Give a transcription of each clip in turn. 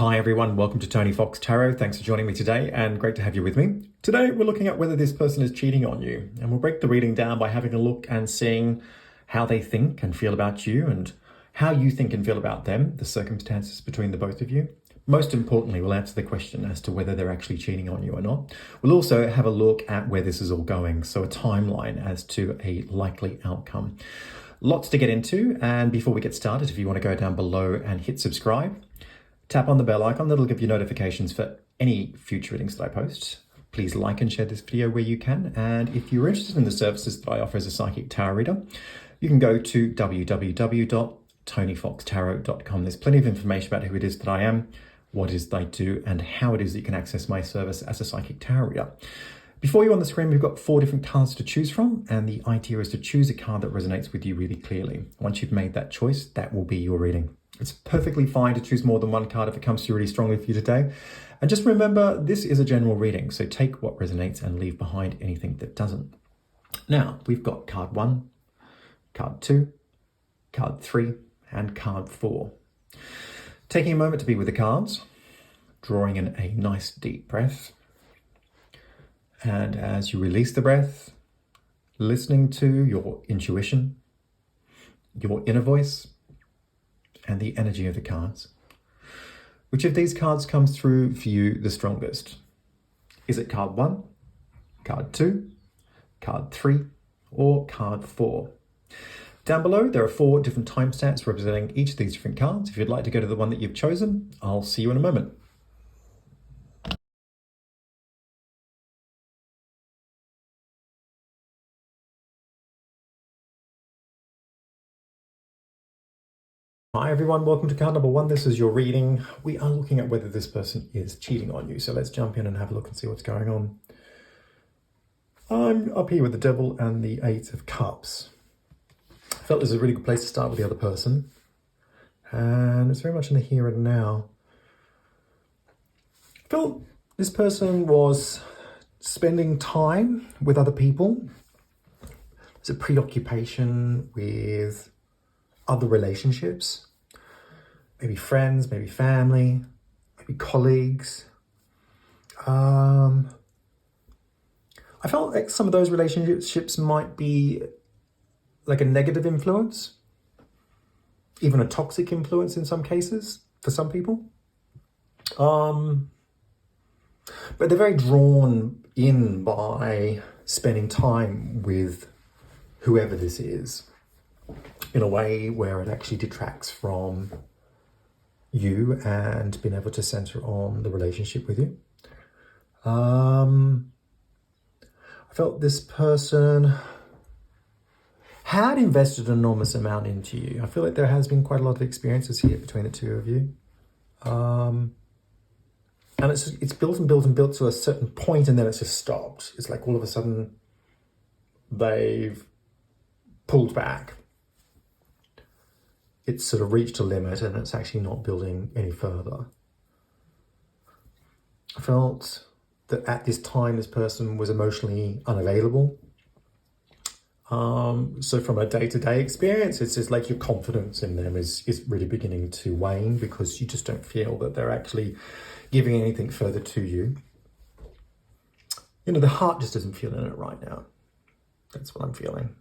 Hi everyone, welcome to Tony Fox Tarot. Thanks for joining me today and great to have you with me. Today we're looking at whether this person is cheating on you, and we'll break the reading down by having a look and seeing how they think and feel about you and how you think and feel about them, the circumstances between the both of you. Most importantly, we'll answer the question as to whether they're actually cheating on you or not. We'll also have a look at where this is all going, so a timeline as to a likely outcome. Lots to get into, and before we get started, if you want to go down below and hit subscribe, tap on the bell icon, that'll give you notifications for any future readings that I post. Please like and share this video where you can, and if you're interested in the services that I offer as a psychic tarot reader, you can go to www.tonyfoxtarot.com. There's plenty of information about who it is that I am, what it is that I do, and how it is that you can access my service as a psychic tarot reader. Before you on the screen, we've got 4 different cards to choose from, and the idea is to choose a card that resonates with you really clearly. Once you've made that choice, that will be your reading. It's perfectly fine to choose more than one card if it comes through really strongly for you today. And just remember, this is a general reading, so take what resonates and leave behind anything that doesn't. Now, we've got card 1, card 2, card 3, and card 4. Taking a moment to be with the cards, drawing in a nice deep breath. And as you release the breath, listening to your intuition, your inner voice, and the energy of the cards. Which of these cards comes through for you the strongest? Is it card 1, card 2, card 3, or card 4? Down below, there are 4 different timestamps representing each of these different cards. If you'd like to go to the one that you've chosen, I'll see you in a moment. Hi everyone, welcome to card number 1. This is your reading. We are looking at whether this person is cheating on you. So let's jump in and have a look and see what's going on. I'm up here with the Devil and the 8 of Cups. I felt this is a really good place to start with the other person. And it's very much in the here and now. I felt this person was spending time with other people. There's a preoccupation with other relationships, maybe friends, maybe family, maybe colleagues. I felt like some of those relationships might be like a negative influence, even a toxic influence in some cases for some people. But they're very drawn in by spending time with whoever this is, in a way where it actually detracts from you and being able to center on the relationship with you. I felt this person had invested an enormous amount into you. I feel like there has been quite a lot of experiences here between the two of you. And it's built and built and built to a certain point, and then it's just stopped. It's like all of a sudden they've pulled back. It's sort of reached a limit and it's actually not building any further. I felt that at this time, this person was emotionally unavailable. So from a day-to-day experience, it's just like your confidence in them is really beginning to wane because you just don't feel that they're actually giving anything further to you. You know, the heart just doesn't feel in it right now. That's what I'm feeling.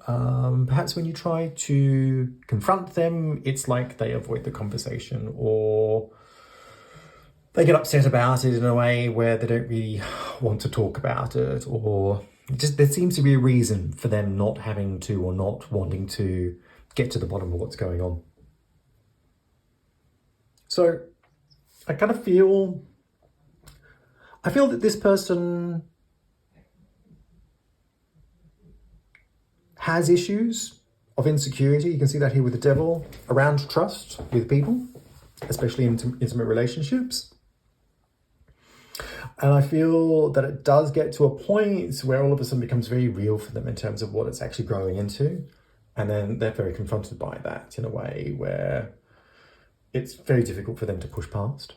Perhaps when you try to confront them, it's like they avoid the conversation or they get upset about it in a way where they don't really want to talk about it, or just there seems to be a reason for them not having to or not wanting to get to the bottom of what's going on. So I kind of feel that this person has issues of insecurity. You can see that here with the Devil, around trust with people, especially in intimate relationships. And I feel that it does get to a point where all of a sudden becomes very real for them in terms of what it's actually growing into. And then they're very confronted by that in a way where it's very difficult for them to push past.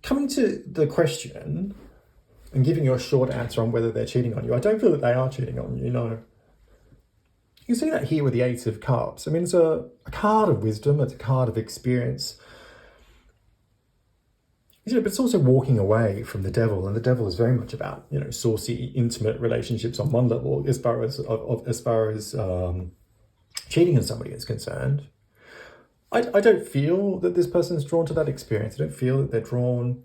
Coming to the question, and giving you a short answer on whether they're cheating on you, I don't feel that they are cheating on you, no. You see that here with the Eight of Cups. I mean, it's a card of wisdom, it's a card of experience. But it's also walking away from the devil, and the devil is very much about, saucy, intimate relationships on one level, as far as cheating on somebody is concerned. I don't feel that this person is drawn to that experience. I don't feel that they're drawn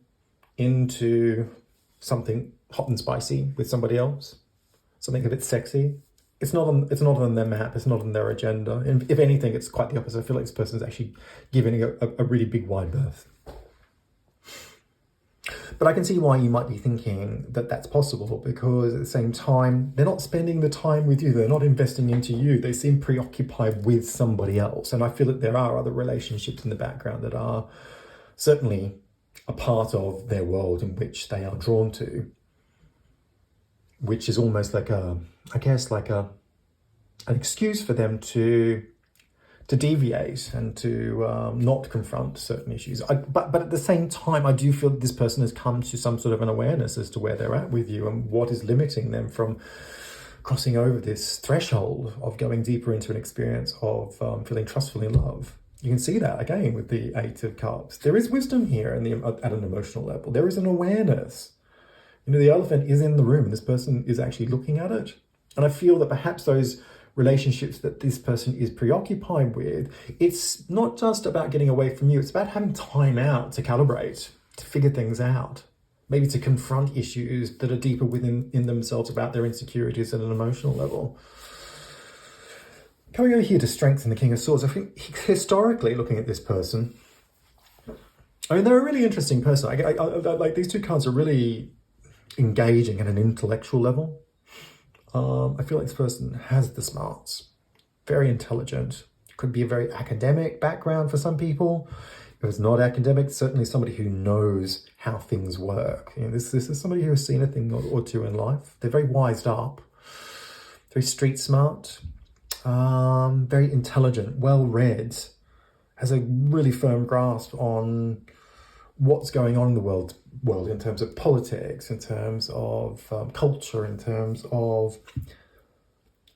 into something hot and spicy with somebody else, something a bit sexy. It's not on their map. It's not on their agenda. And if anything, it's quite the opposite. I feel like this person is actually giving a really big wide berth. But I can see why you might be thinking that that's possible, because at the same time, they're not spending the time with you. They're not investing into you. They seem preoccupied with somebody else. And I feel that there are other relationships in the background that are certainly a part of their world in which they are drawn to, which is almost like an excuse for them to deviate and to not confront certain issues. But at the same time, I do feel that this person has come to some sort of an awareness as to where they're at with you and what is limiting them from crossing over this threshold of going deeper into an experience of feeling trustful in love. You can see that again with the Eight of Cups. There is wisdom here at an emotional level. There is an awareness. The elephant is in the room and this person is actually looking at it. And I feel that perhaps those relationships that this person is preoccupied with, it's not just about getting away from you, it's about having time out to calibrate, to figure things out, maybe to confront issues that are deeper within themselves about their insecurities at an emotional level. Coming over here to Strength and the King of Swords, I think historically looking at this person, they're a really interesting person. I like these two cards are really engaging at an intellectual level. I feel like this person has the smarts, very intelligent. Could be a very academic background for some people. If it's not academic, certainly somebody who knows how things work. This is somebody who has seen a thing or two in life. They're very wised up, very street smart, very intelligent, well-read, has a really firm grasp on what's going on in the world in terms of politics, in terms of culture, in terms of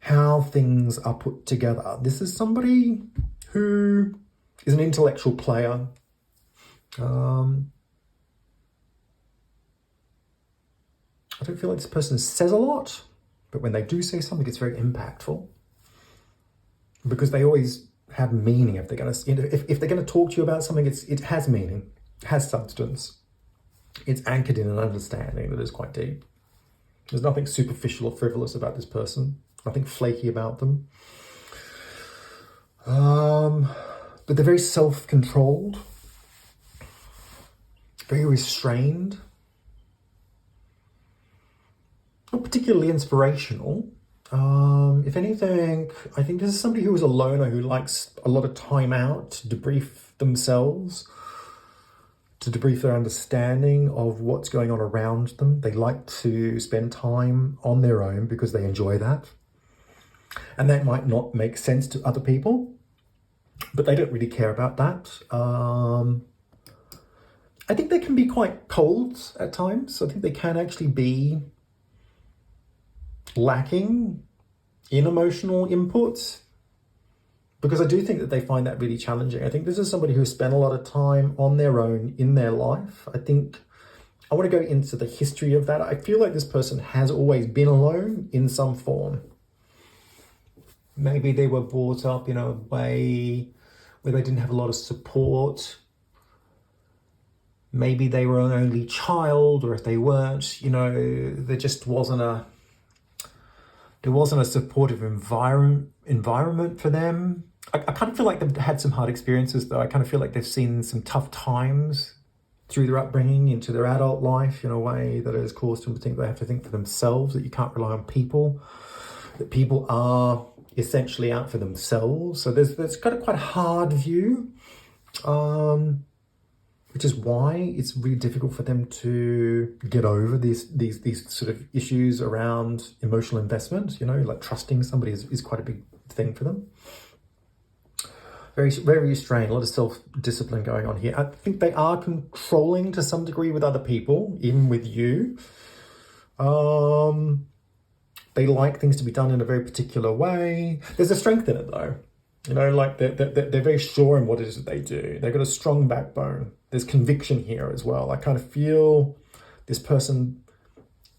how things are put together. This is somebody who is an intellectual player. I don't feel like this person says a lot, but when they do say something, it's very impactful because they always have meaning. If they're going to talk to you about something, it has meaning, has substance. It's anchored in an understanding that is quite deep. There's nothing superficial or frivolous about this person, nothing flaky about them. But they're very self-controlled, very restrained, not particularly inspirational. If anything, I think this is somebody who is a loner, who likes a lot of time out to debrief themselves, to debrief their understanding of what's going on around them. They like to spend time on their own because they enjoy that. And that might not make sense to other people, but they don't really care about that. I think they can be quite cold at times. I think they can actually be lacking in emotional inputs, because I do think that they find that really challenging. I think this is somebody who spent a lot of time on their own in their life. I think I want to go into the history of that. I feel like this person has always been alone in some form. Maybe they were brought up in a way where they didn't have a lot of support. Maybe they were an only child, or if they weren't, there just wasn't a supportive environment for them. I kind of feel like they've had some hard experiences, though. I kind of feel like they've seen some tough times through their upbringing into their adult life in a way that has caused them to think they have to think for themselves, that you can't rely on people, that people are essentially out for themselves. So there's got a quite hard view, which is why it's really difficult for them to get over these sort of issues around emotional investment. Like trusting somebody is quite a big thing for them. Very, very restrained, a lot of self-discipline going on here. I think they are controlling to some degree with other people, even with you. They like things to be done in a very particular way. There's a strength in it though. You know, like they're very sure in what it is that they do. They've got a strong backbone. There's conviction here as well. I kind of feel this person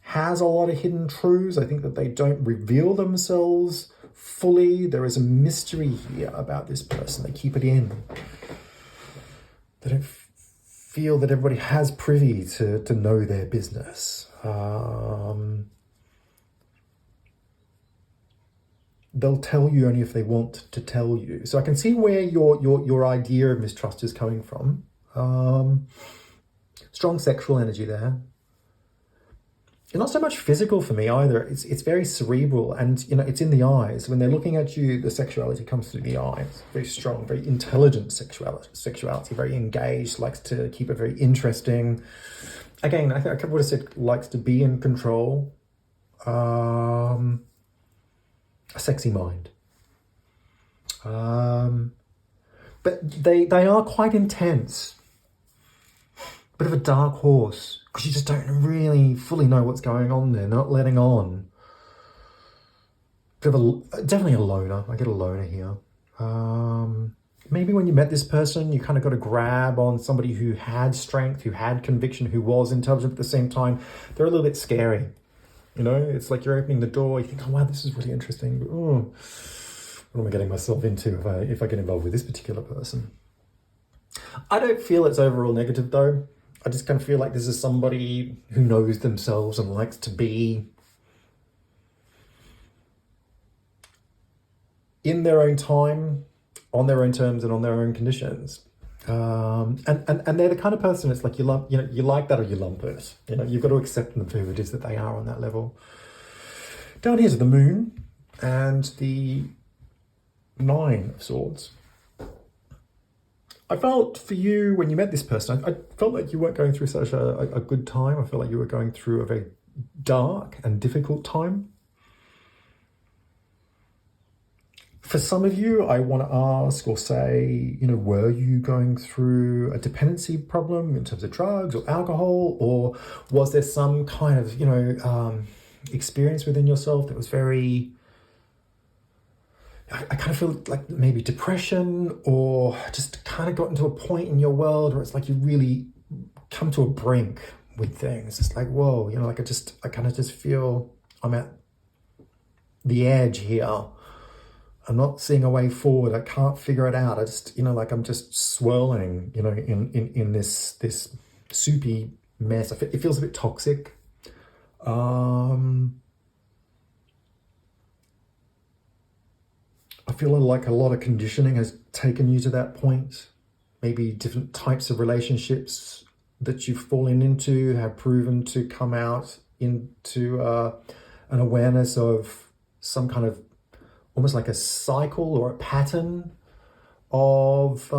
has a lot of hidden truths. I think that they don't reveal themselves fully. There is a mystery here about this person. They keep it in. They don't feel that everybody has privy to know their business. They'll tell you only if they want to tell you. So I can see where your idea of mistrust is coming from. Strong sexual energy there. And not so much physical for me either. It's very cerebral, and you know, it's in the eyes. When they're looking at you, the sexuality comes through the eyes. Very strong, very intelligent sexuality, very engaged, likes to keep it very interesting. Again, I think I would have said likes to be in control. A sexy mind. But they are quite intense. Bit of a dark horse, because you just don't really fully know what's going on there. Not letting on. Definitely a loner. I get a loner here. Maybe when you met this person, you kind of got a grab on somebody who had strength, who had conviction, who was intelligent at the same time. They're a little bit scary. You know, it's like you're opening the door, you think, oh wow, this is really interesting, but oh, what am I getting myself into if I get involved with this particular person? I don't feel it's overall negative though. I just kind of feel like this is somebody who knows themselves and likes to be in their own time, on their own terms and on their own conditions. And they're the kind of person, it's like you like that or you lump it. You know, you've got to accept them for who it is that they are on that level. Down here's the Moon and the Nine of Swords. I felt for you when you met this person, I felt like you weren't going through such a good time. I felt like you were going through a very dark and difficult time. For some of you, I want to ask or say, you know, were you going through a dependency problem in terms of drugs or alcohol, or was there some kind of, you know, experience within yourself that was very, I kind of feel like maybe depression, or just kind of gotten to a point in your world where it's like you really come to a brink with things. It's like, whoa, you know, like I kind of just feel I'm at the edge here. I'm not seeing a way forward. I can't figure it out. I just, you know, like I'm just swirling, you know, in this soupy mess. It feels a bit toxic. I feel like a lot of conditioning has taken you to that point. Maybe different types of relationships that you've fallen into have proven to come out into an awareness of some kind of almost like a cycle or a pattern of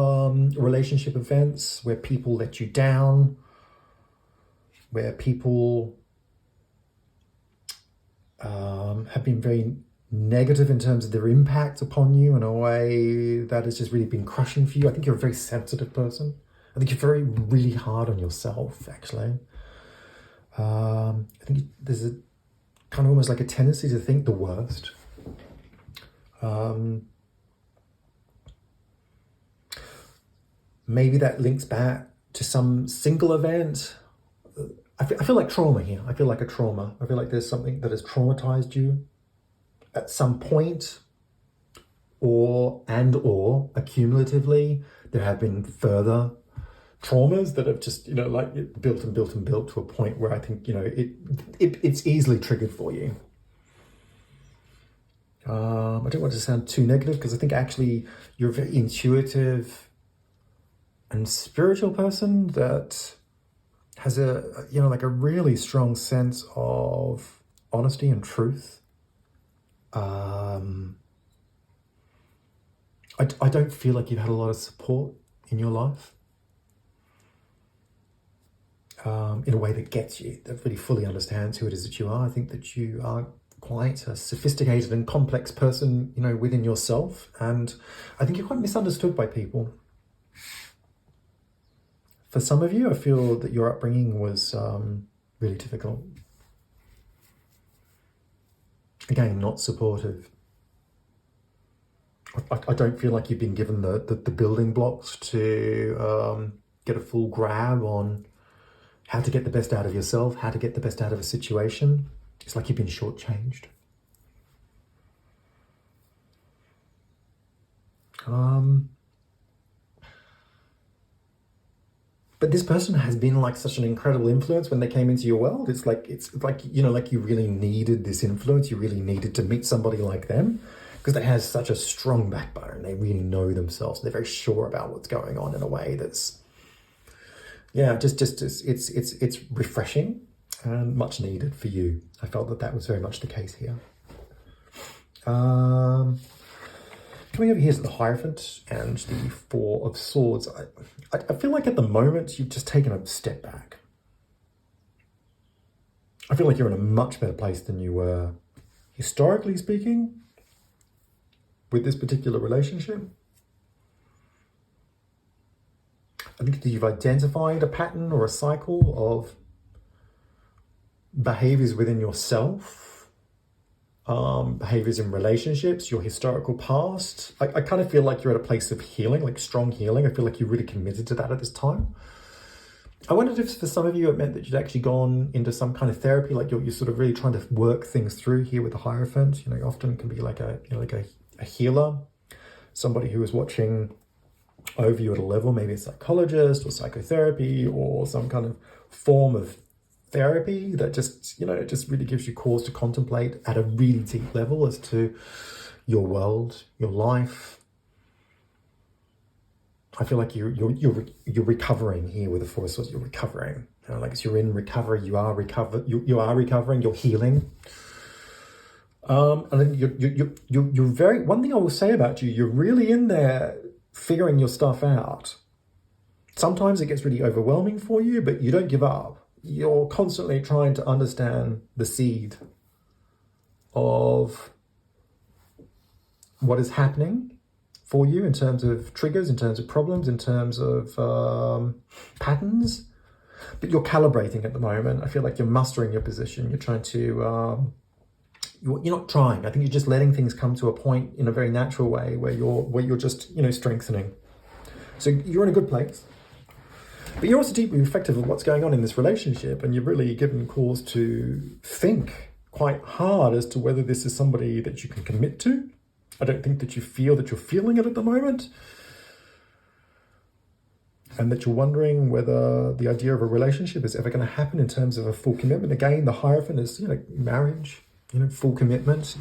relationship events where people let you down, where people have been very negative in terms of their impact upon you in a way that has just really been crushing for you. I think you're a very sensitive person. I think you're really hard on yourself, actually. I think there's a kind of almost like a tendency to think the worst. Maybe that links back to some single event. I feel like trauma here. I feel like a trauma. I feel like there's something that has traumatized you at some point, or accumulatively. There have been further traumas that have just, you know, like built to a point where I think, you know, it's easily triggered for you. I don't want to sound too negative, because I think actually you're a very intuitive and spiritual person that has a, you know, like a really strong sense of honesty and truth. I don't feel like you've had a lot of support in your life in a way that gets you, that really fully understands who it is that you are. I think that you are quite a sophisticated and complex person, you know, within yourself, and I think you're quite misunderstood by people. For some of you, I feel that your upbringing was really difficult. Again, not supportive. I don't feel like you've been given the building blocks to get a full grab on how to get the best out of yourself, how to get the best out of a situation. It's like you've been shortchanged. But this person has been like such an incredible influence when they came into your world. It's like like you really needed this influence. You really needed to meet somebody like them because they have such a strong backbone. They really know themselves. They're very sure about what's going on in a way that's it's refreshing and much needed for you. I felt that was very much the case here. Coming over here is the Hierophant and the Four of Swords. I feel like at the moment you've just taken a step back. I feel like you're in a much better place than you were, historically speaking, with this particular relationship. I think that you've identified a pattern or a cycle of behaviors within yourself, behaviors in relationships, your historical past. I kind of feel like you're at a place of healing, like strong healing. I feel like you're really committed to that at this time. I wondered if for some of you it meant that you'd actually gone into some kind of therapy, like you're sort of really trying to work things through here with the Hierophant. Often can be like a healer, somebody who is watching over you at a level, maybe a psychologist or psychotherapy or some kind of form of therapy that just really gives you cause to contemplate at a really deep level as to your world, your life. I feel like you're recovering here with the Four of Swords. You're recovering. Like as you're in recovery, you are recovering. You're healing. And then you're very. One thing I will say about you, you're really in there figuring your stuff out. Sometimes it gets really overwhelming for you, but you don't give up. You're constantly trying to understand the seed of what is happening for you in terms of triggers, in terms of problems, in terms of patterns. But you're calibrating at the moment. I feel like you're mustering your position. You're trying to, you're not trying. I think you're just letting things come to a point in a very natural way where you're just, strengthening. So you're in a good place. But you're also deeply reflective of what's going on in this relationship, and you've really given cause to think quite hard as to whether this is somebody that you can commit to. I don't think that you feel that you're feeling it at the moment, and that you're wondering whether the idea of a relationship is ever going to happen in terms of a full commitment. Again, the Hierophant is, marriage, full commitment.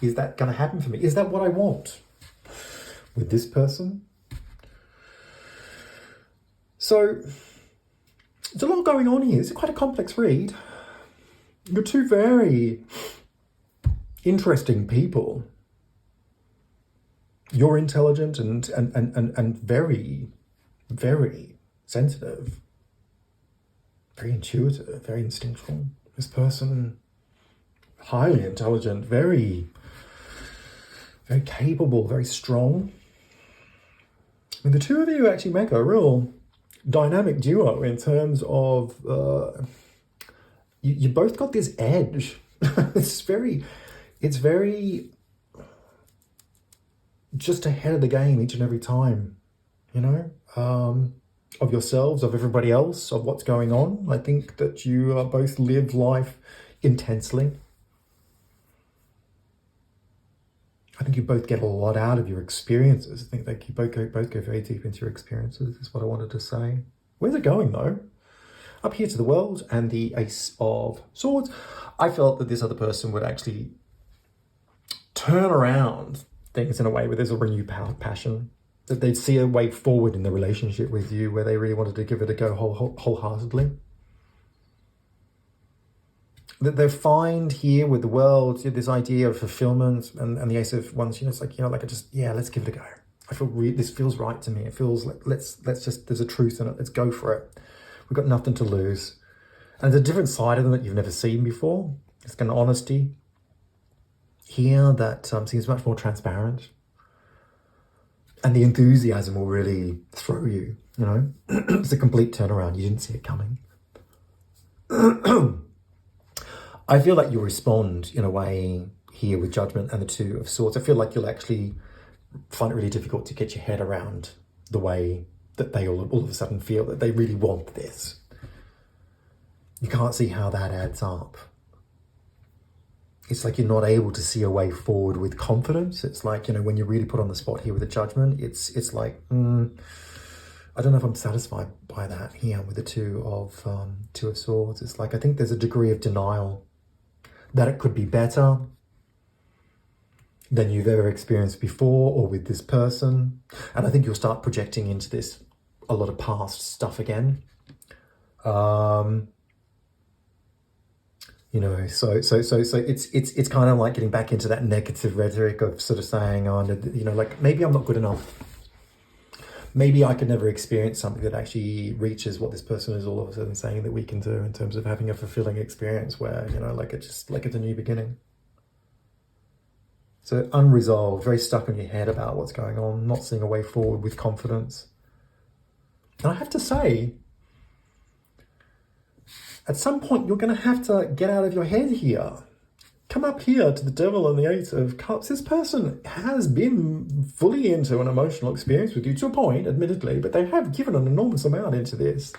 Is that going to happen for me? Is that what I want with this person? So, there's a lot going on here. It's quite a complex read. You're two very interesting people. You're intelligent and very, very sensitive, very intuitive, very instinctual. This person, highly intelligent, very, very capable, very strong. And the two of you actually make a real dynamic duo in terms of you both got this edge. it's very just ahead of the game each and every time, of yourselves, of everybody else, of what's going on. I think that you both live life intensely. I think you both get a lot out of your experiences. I think that you both go very deep into your experiences, is what I wanted to say. Where's it going, though? Up here to the world and the Ace of Swords. I felt that this other person would actually turn around things in a way where there's a renewed passion, that they'd see a way forward in the relationship with you where they really wanted to give it a go wholeheartedly. That they find here with the world this idea of fulfillment and the Ace of Wands, it's like, let's give it a go. I feel this feels right to me. It feels like let's just, there's a truth in it. Let's go for it. We've got nothing to lose. And there's a different side of them that you've never seen before. It's kind of honesty here that seems much more transparent. And the enthusiasm will really throw you, It's a complete turnaround. You didn't see it coming. I feel like you respond in a way here with Judgment and the Two of Swords. I feel like you'll actually find it really difficult to get your head around the way that they all of a sudden feel that they really want this. You can't see how that adds up. It's like you're not able to see a way forward with confidence. It's like, when you're really put on the spot here with the Judgment, it's like, I don't know if I'm satisfied by that here with the Two of Swords. It's like, I think there's a degree of denial that it could be better than you've ever experienced before or with this person. And I think you'll start projecting into this a lot of past stuff again. So it's kind of like getting back into that negative rhetoric of sort of saying, like, maybe I'm not good enough. Maybe I could never experience something that actually reaches what this person is all of a sudden saying that we can do in terms of having a fulfilling experience where, it's a new beginning. So unresolved, very stuck in your head about what's going on, not seeing a way forward with confidence. And I have to say, at some point, you're going to have to get out of your head here. Come up here to the Devil and the Eight of Cups. This person has been fully into an emotional experience with you, to a point, admittedly, but they have given an enormous amount into this.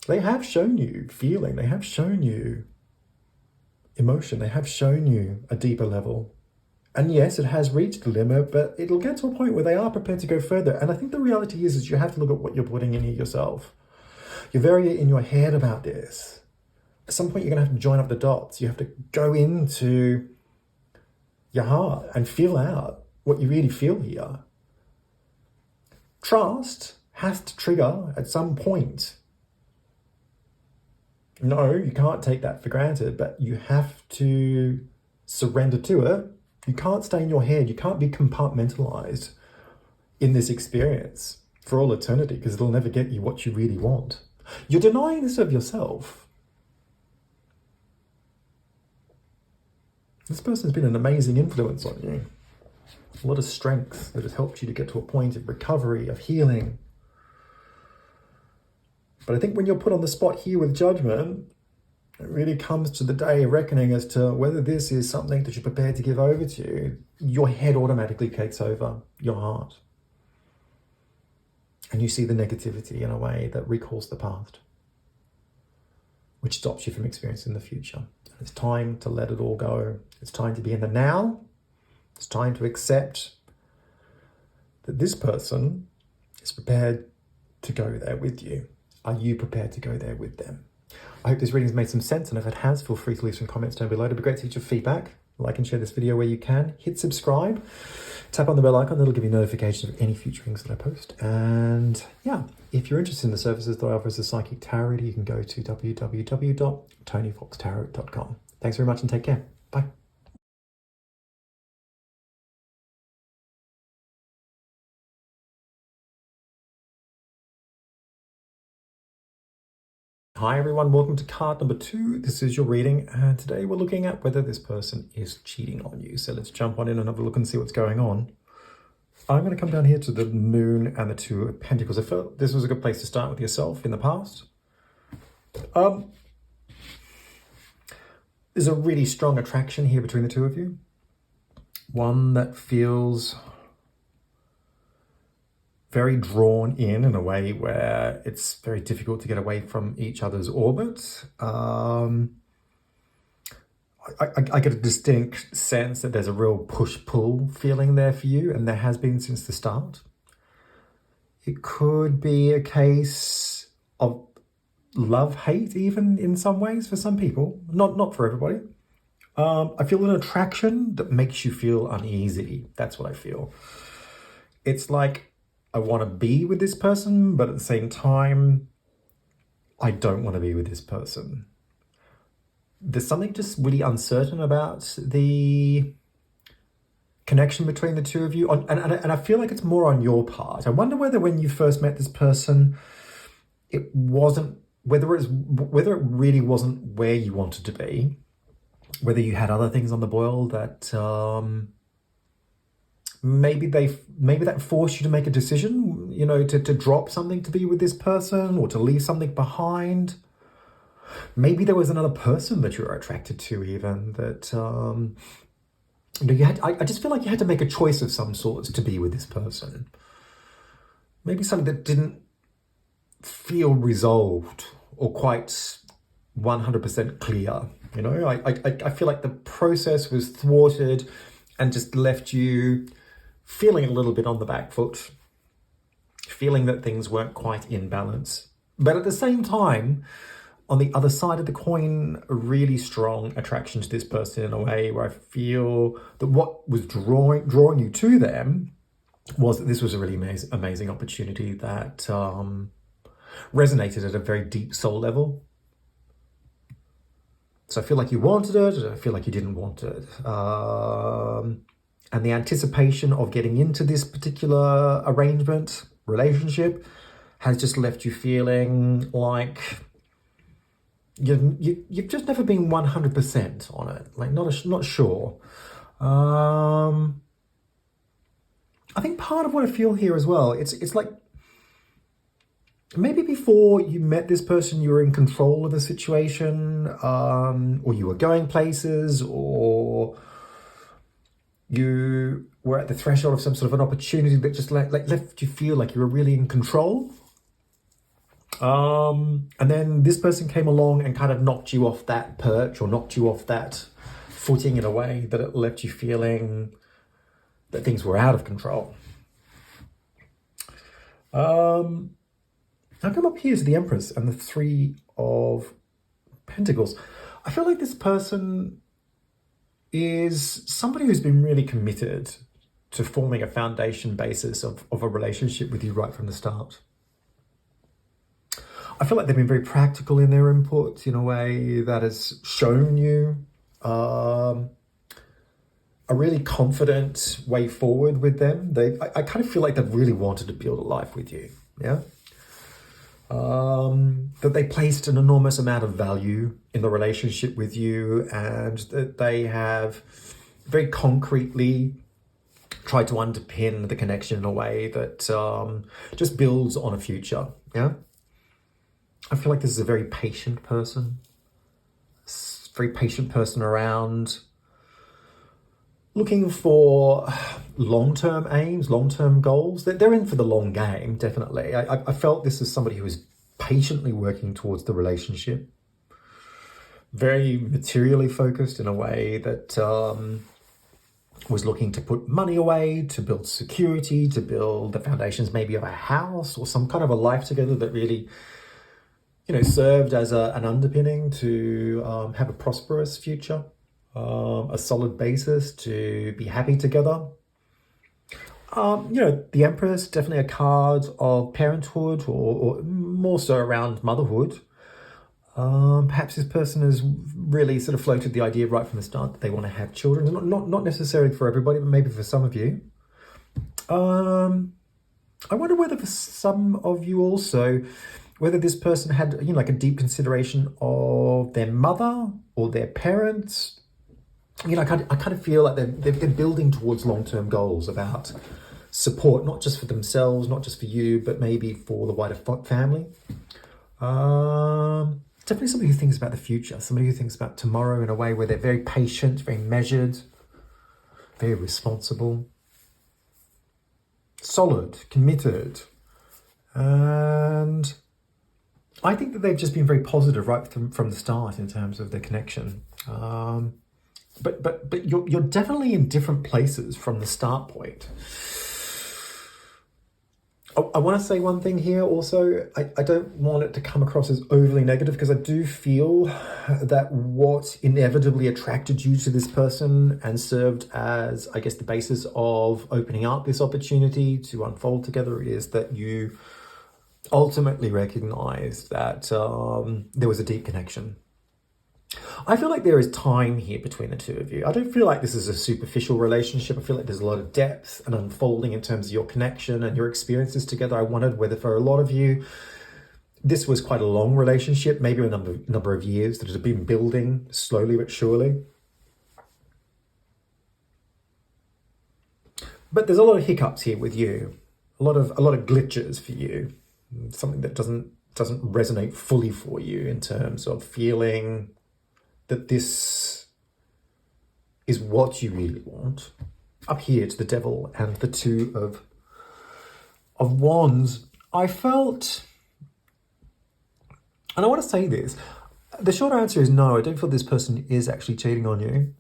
They have shown you feeling. They have shown you emotion. They have shown you a deeper level. And yes, it has reached the limit, but it'll get to a point where they are prepared to go further. And I think the reality is you have to look at what you're putting in here yourself. You're very in your head about this. At some point, you're going to have to join up the dots. You have to go into your heart and feel out what you really feel here. Trust has to trigger at some point. No, you can't take that for granted, but you have to surrender to it. You can't stay in your head. You can't be compartmentalized in this experience for all eternity, because it'll never get you what you really want. You're denying this of yourself. This person's been an amazing influence on you. A lot of strength that has helped you to get to a point of recovery, of healing. But I think when you're put on the spot here with Judgment, it really comes to the day of reckoning as to whether this is something that you're prepared to give over to. Your head automatically takes over your heart. And you see the negativity in a way that recalls the past, which stops you from experiencing the future. It's time to let it all go. It's time to be in the now. It's time to accept that this person is prepared to go there with you. Are you prepared to go there with them? I hope this reading has made some sense, and if it has, feel free to leave some comments down below. It'd be great to get your feedback. Like and share this video where you can. Hit subscribe. Tap on the bell icon. That'll give you notifications of any future things that I post. And yeah, if you're interested in the services that I offer as a psychic tarot reader, you can go to www.tonyfoxtarot.com. Thanks very much and take care. Bye. Hi everyone, welcome to card number 2. This is your reading, and today we're looking at whether this person is cheating on you. So let's jump on in and have a look and see what's going on. I'm going to come down here to the Moon and the Two of Pentacles. I felt this was a good place to start with yourself in the past. There's a really strong attraction here between the two of you. One that feels very drawn in a way where it's very difficult to get away from each other's orbit. I get a distinct sense that there's a real push-pull feeling there for you, and there has been since the start. It could be a case of love-hate even in some ways for some people, not for everybody. I feel an attraction that makes you feel uneasy. That's what I feel. It's like, I want to be with this person, but at the same time, I don't want to be with this person. There's something just really uncertain about the connection between the two of you. And I feel like it's more on your part. I wonder whether when you first met this person, it wasn't, whether it really wasn't where you wanted to be, whether you had other things on the boil that maybe that forced you to make a decision, to drop something to be with this person or to leave something behind. Maybe there was another person that you were attracted to, even that I just feel like you had to make a choice of some sorts to be with this person. Maybe something that didn't feel resolved or quite 100% clear. I feel like the process was thwarted and just left you feeling a little bit on the back foot, feeling that things weren't quite in balance. But at the same time, on the other side of the coin, a really strong attraction to this person in a way where I feel that what was drawing you to them was that this was a really amazing opportunity that resonated at a very deep soul level. So I feel like you wanted it, and I feel like you didn't want it. And the anticipation of getting into this particular relationship, has just left you feeling like you've just never been 100% on it. Like not sure. I think part of what I feel here as well, it's like maybe before you met this person, you were in control of the situation, or you were going places, or you were at the threshold of some sort of an opportunity that just left you feel like you were really in control. And then this person came along and kind of knocked you off that perch, or knocked you off that footing in a way that it left you feeling that things were out of control. I come up here to the Empress and the Three of Pentacles. I feel like this person is somebody who's been really committed to forming a foundation basis of a relationship with you right from the start. I feel like they've been very practical in their input in a way that has shown you a really confident way forward with them. I kind of feel like they've really wanted to build a life with you. Yeah. That they placed an enormous amount of value in the relationship with you, and that they have very concretely tried to underpin the connection in a way that just builds on a future. Yeah. I feel like this is a very patient person. Very patient person around, looking for long-term aims, long-term goals. They're in for the long game, definitely. I felt this is somebody who was patiently working towards the relationship. Very materially focused in a way that was looking to put money away, to build security, to build the foundations maybe of a house or some kind of a life together that really, served as an underpinning to have a prosperous future. A solid basis to be happy together. The Empress, definitely a card of parenthood, or more so around motherhood. Perhaps this person has really sort of floated the idea right from the start that they want to have children. Not necessarily for everybody, but maybe for some of you. I wonder whether for some of you also, whether this person had, like a deep consideration of their mother or their parents. I kind of feel like they're building towards long-term goals about support, not just for themselves, not just for you, but maybe for the wider family. Definitely somebody who thinks about the future, somebody who thinks about tomorrow in a way where they're very patient, very measured, very responsible, solid, committed. And I think that they've just been very positive right from the start in terms of their connection. But you're definitely in different places from the start point. I want to say one thing here also. I don't want it to come across as overly negative, because I do feel that what inevitably attracted you to this person and served as, I guess, the basis of opening up this opportunity to unfold together is that you ultimately recognized that there was a deep connection. I feel like there is time here between the two of you. I don't feel like this is a superficial relationship. I feel like there's a lot of depth and unfolding in terms of your connection and your experiences together. I wondered whether for a lot of you, this was quite a long relationship, maybe a number of years that has been building slowly but surely. But there's a lot of hiccups here with you, a lot of glitches for you, something that doesn't doesn't resonate fully for you in terms of feeling that this is what you really want. Up here to the Devil and the Two of Wands, I felt, and I want to say this, the short answer is no, I don't feel this person is actually cheating on you.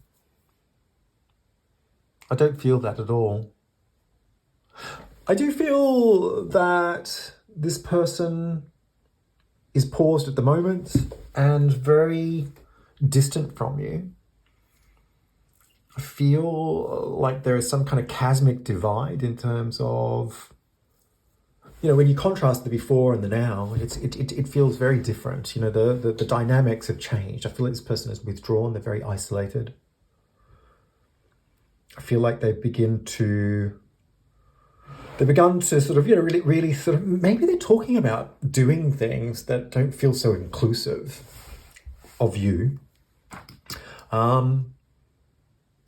I don't feel that at all. I do feel that this person is paused at the moment and very distant from you. I feel like there is some kind of chasmic divide in terms of, you know, when you contrast the before and the now, it feels very different. You know, the dynamics have changed. I feel like this person is withdrawn. They're very isolated. I feel like they've begun to sort of, you know, really sort of, maybe they're talking about doing things that don't feel so inclusive of you.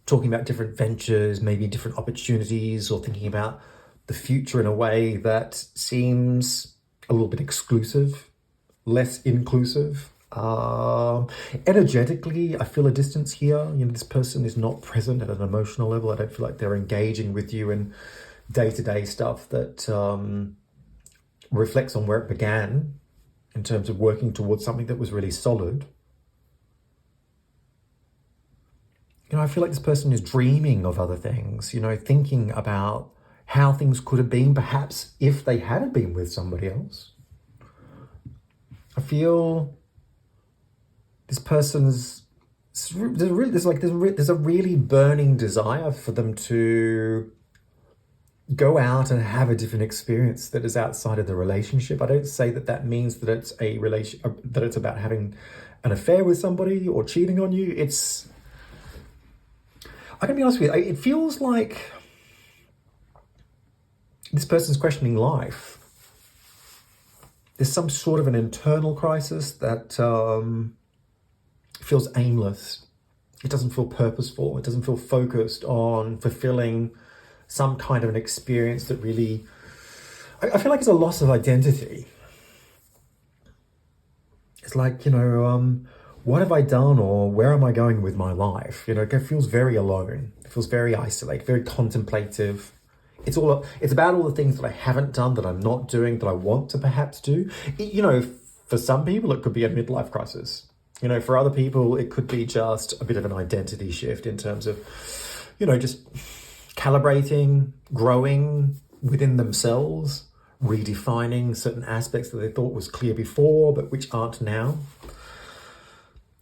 Talking about different ventures, maybe different opportunities, or thinking about the future in a way that seems a little bit exclusive, less inclusive. Energetically, I feel a distance here. You know, this person is not present at an emotional level. I don't feel like they're engaging with you in day-to-day stuff that reflects on where it began in terms of working towards something that was really solid. You know, I feel like this person is dreaming of other things, you know, thinking about how things could have been, perhaps if they had been with somebody else. I feel this person's, there's a really burning desire for them to go out and have a different experience that is outside of the relationship. I don't say that that means that it's that it's about having an affair with somebody or cheating on you. I can be honest with you, it feels like this person's questioning life. There's some sort of an internal crisis that feels aimless. It doesn't feel purposeful. It doesn't feel focused on fulfilling some kind of an experience that really, I feel like it's a loss of identity. It's like, you know, what have I done, or where am I going with my life? You know, it feels very alone. It feels very isolated, very contemplative. It's about all the things that I haven't done, that I'm not doing, that I want to perhaps do. You know, for some people, it could be a midlife crisis. You know, for other people, it could be just a bit of an identity shift in terms of, you know, just calibrating, growing within themselves, redefining certain aspects that they thought was clear before, but which aren't now.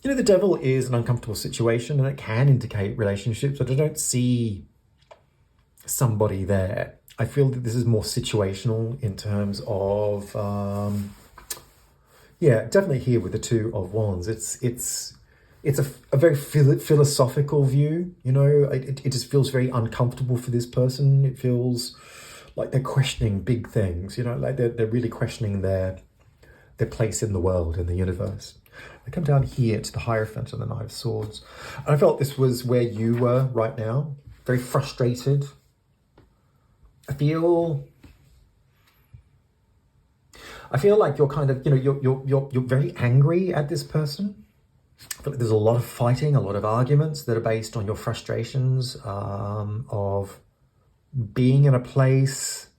You know, the Devil is an uncomfortable situation, and it can indicate relationships, but I don't see somebody there. I feel that this is more situational in terms of, definitely here with the Two of Wands. It's a very philosophical view. You know, it just feels very uncomfortable for this person. It feels like they're questioning big things. You know, like they're really questioning their place in the world, in the universe. I come down here to the Hierophant and the Knight of Swords. And I felt this was where you were right now. Very frustrated. I feel like you're kind of, you know, you're very angry at this person. I feel like there's a lot of fighting, a lot of arguments that are based on your frustrations of being in a place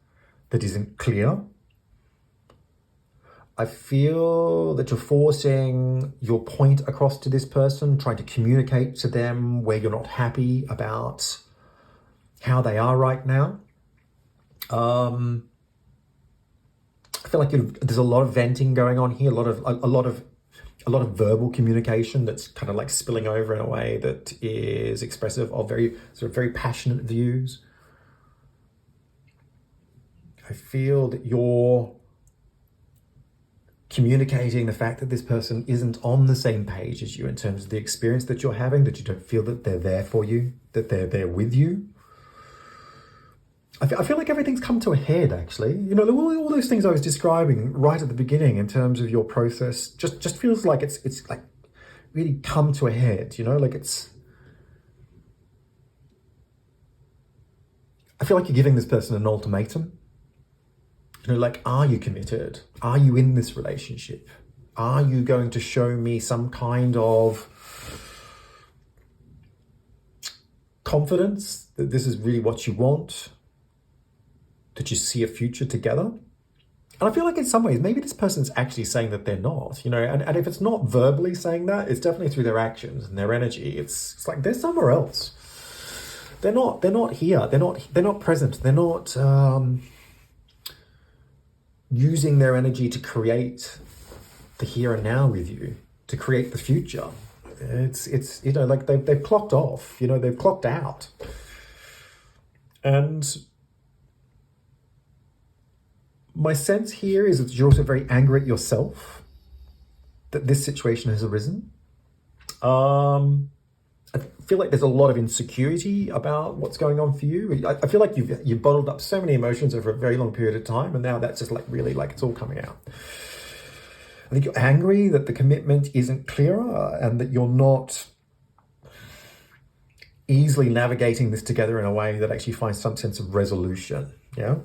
that isn't clear. I feel that you're forcing your point across to this person, trying to communicate to them where you're not happy about how they are right now. I feel like there's a lot of venting going on here, a lot of verbal communication that's kind of like spilling over in a way that is expressive of very passionate views. I feel that you're communicating the fact that this person isn't on the same page as you in terms of the experience that you're having, that you don't feel that they're there for you, that they're there with you. I feel like everything's come to a head, actually. You know, all those things I was describing right at the beginning in terms of your process just feels like it's like really come to a head, you know, like I feel like you're giving this person an ultimatum. Like, are you committed? Are you in this relationship? Are you going to show me some kind of confidence that this is really what you want? That you see a future together? And I feel like in some ways, maybe this person's actually saying that they're not, and if it's not verbally saying that, it's definitely through their actions and their energy. It's like they're somewhere else. They're not here. They're not present. They're not using their energy to create the here and now with you, to create the future. It's like they've clocked off, they've clocked out. And my sense here is that you're also very angry at yourself that this situation has arisen. I feel like there's a lot of insecurity about what's going on for you. I feel like you've bottled up so many emotions over a very long period of time, and now that's just like really like it's all coming out. I think you're angry that the commitment isn't clearer and that you're not easily navigating this together in a way that actually finds some sense of resolution. Yeah,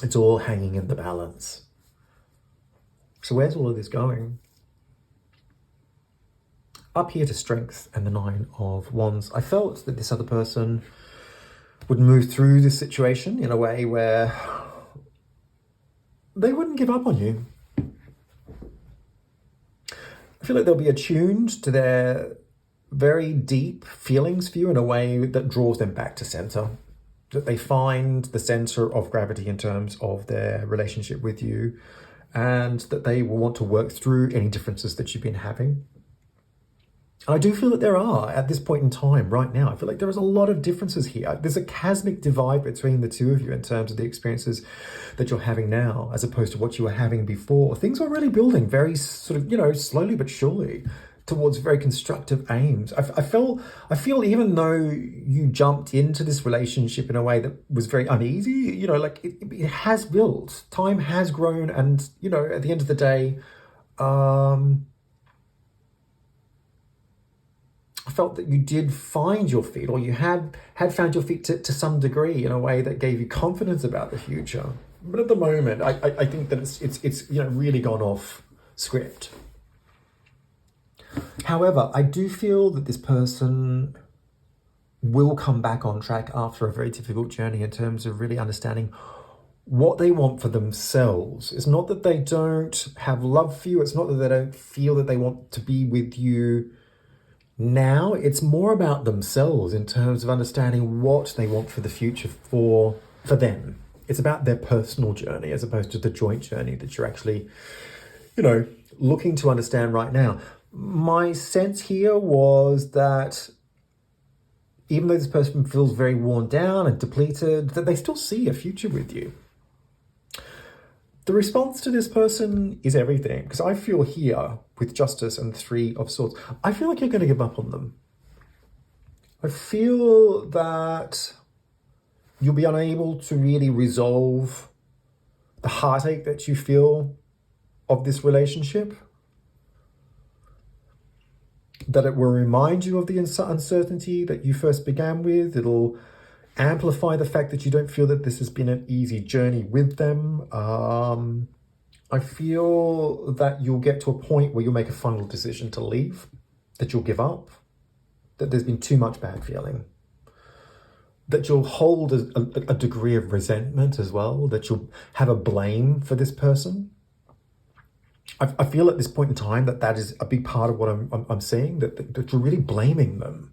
it's all hanging in the balance. So where's all of this going? Up here to Strength and the 9 of Wands, I felt that this other person would move through this situation in a way where they wouldn't give up on you. I feel like they'll be attuned to their very deep feelings for you in a way that draws them back to center. That they find the center of gravity in terms of their relationship with you, and that they will want to work through any differences that you've been having. And I do feel that there are, at this point in time, right now, I feel like there is a lot of differences here. There's a cosmic divide between the two of you in terms of the experiences that you're having now, as opposed to what you were having before. Things are really building very sort of, slowly but surely towards very constructive aims. I feel even though you jumped into this relationship in a way that was very uneasy, it has built. Time has grown, and, at the end of the day, I felt that you did find your feet, or you had found your feet to some degree in a way that gave you confidence about the future. But at the moment, I think that it's really gone off script. However, I do feel that this person will come back on track after a very difficult journey in terms of really understanding what they want for themselves. It's not that they don't have love for you. It's not that they don't feel that they want to be with you now. It's more about themselves in terms of understanding what they want for the future for them. It's about their personal journey as opposed to the joint journey that you're actually, looking to understand right now. My sense here was that even though this person feels very worn down and depleted, that they still see a future with you. The response to this person is everything, because I feel here with Justice and 3 of Swords, I feel like you're going to give up on them. I feel that you'll be unable to really resolve the heartache that you feel of this relationship. That it will remind you of the uncertainty that you first began with. It'll amplify the fact that you don't feel that this has been an easy journey with them. I feel that you'll get to a point where you'll make a final decision to leave, that you'll give up, that there's been too much bad feeling, that you'll hold a degree of resentment as well, that you'll have a blame for this person. I feel at this point in time that is a big part of what I'm seeing, that you're really blaming them.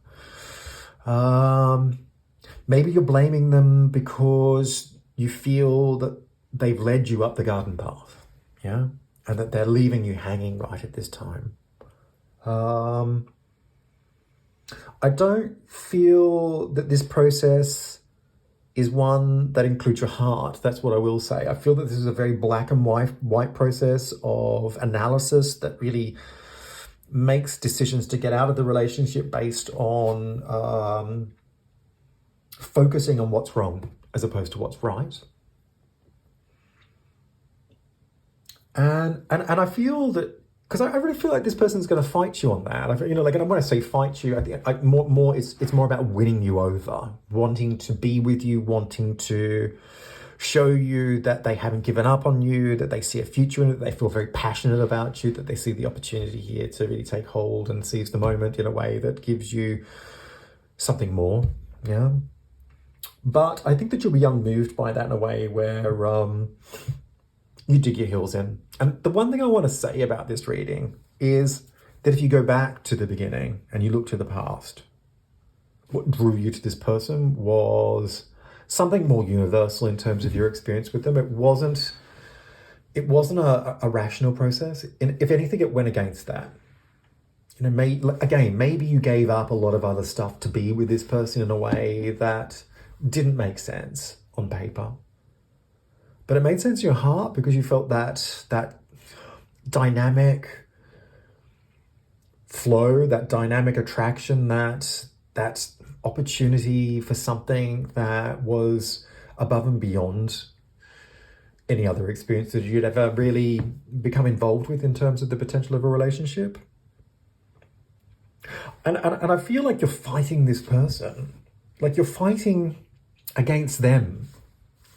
Maybe you're blaming them because you feel that they've led you up the garden path, yeah, and that they're leaving you hanging right at this time. I don't feel that this process is one that includes your heart. That's what I will say. I feel that this is a very black and white process of analysis that really makes decisions to get out of the relationship based on focusing on what's wrong as opposed to what's right. And I feel that, because I really feel like this person's going to fight you on that. And when I say fight you, it's more about winning you over, wanting to be with you, wanting to show you that they haven't given up on you, that they see a future in it, that they feel very passionate about you, that they see the opportunity here to really take hold and seize the moment in a way that gives you something more. Yeah. But I think that you'll be unmoved by that in a way where you dig your heels in. And the one thing I want to say about this reading is that if you go back to the beginning and you look to the past, what drew you to this person was something more universal in terms of your experience with them. It wasn't a rational process. If anything, it went against that. You know, maybe you gave up a lot of other stuff to be with this person in a way that didn't make sense on paper. But it made sense in your heart because you felt that dynamic flow, that dynamic attraction, that opportunity for something that was above and beyond any other experience that you'd ever really become involved with in terms of the potential of a relationship. And I feel like you're fighting this person, like you're fighting against them.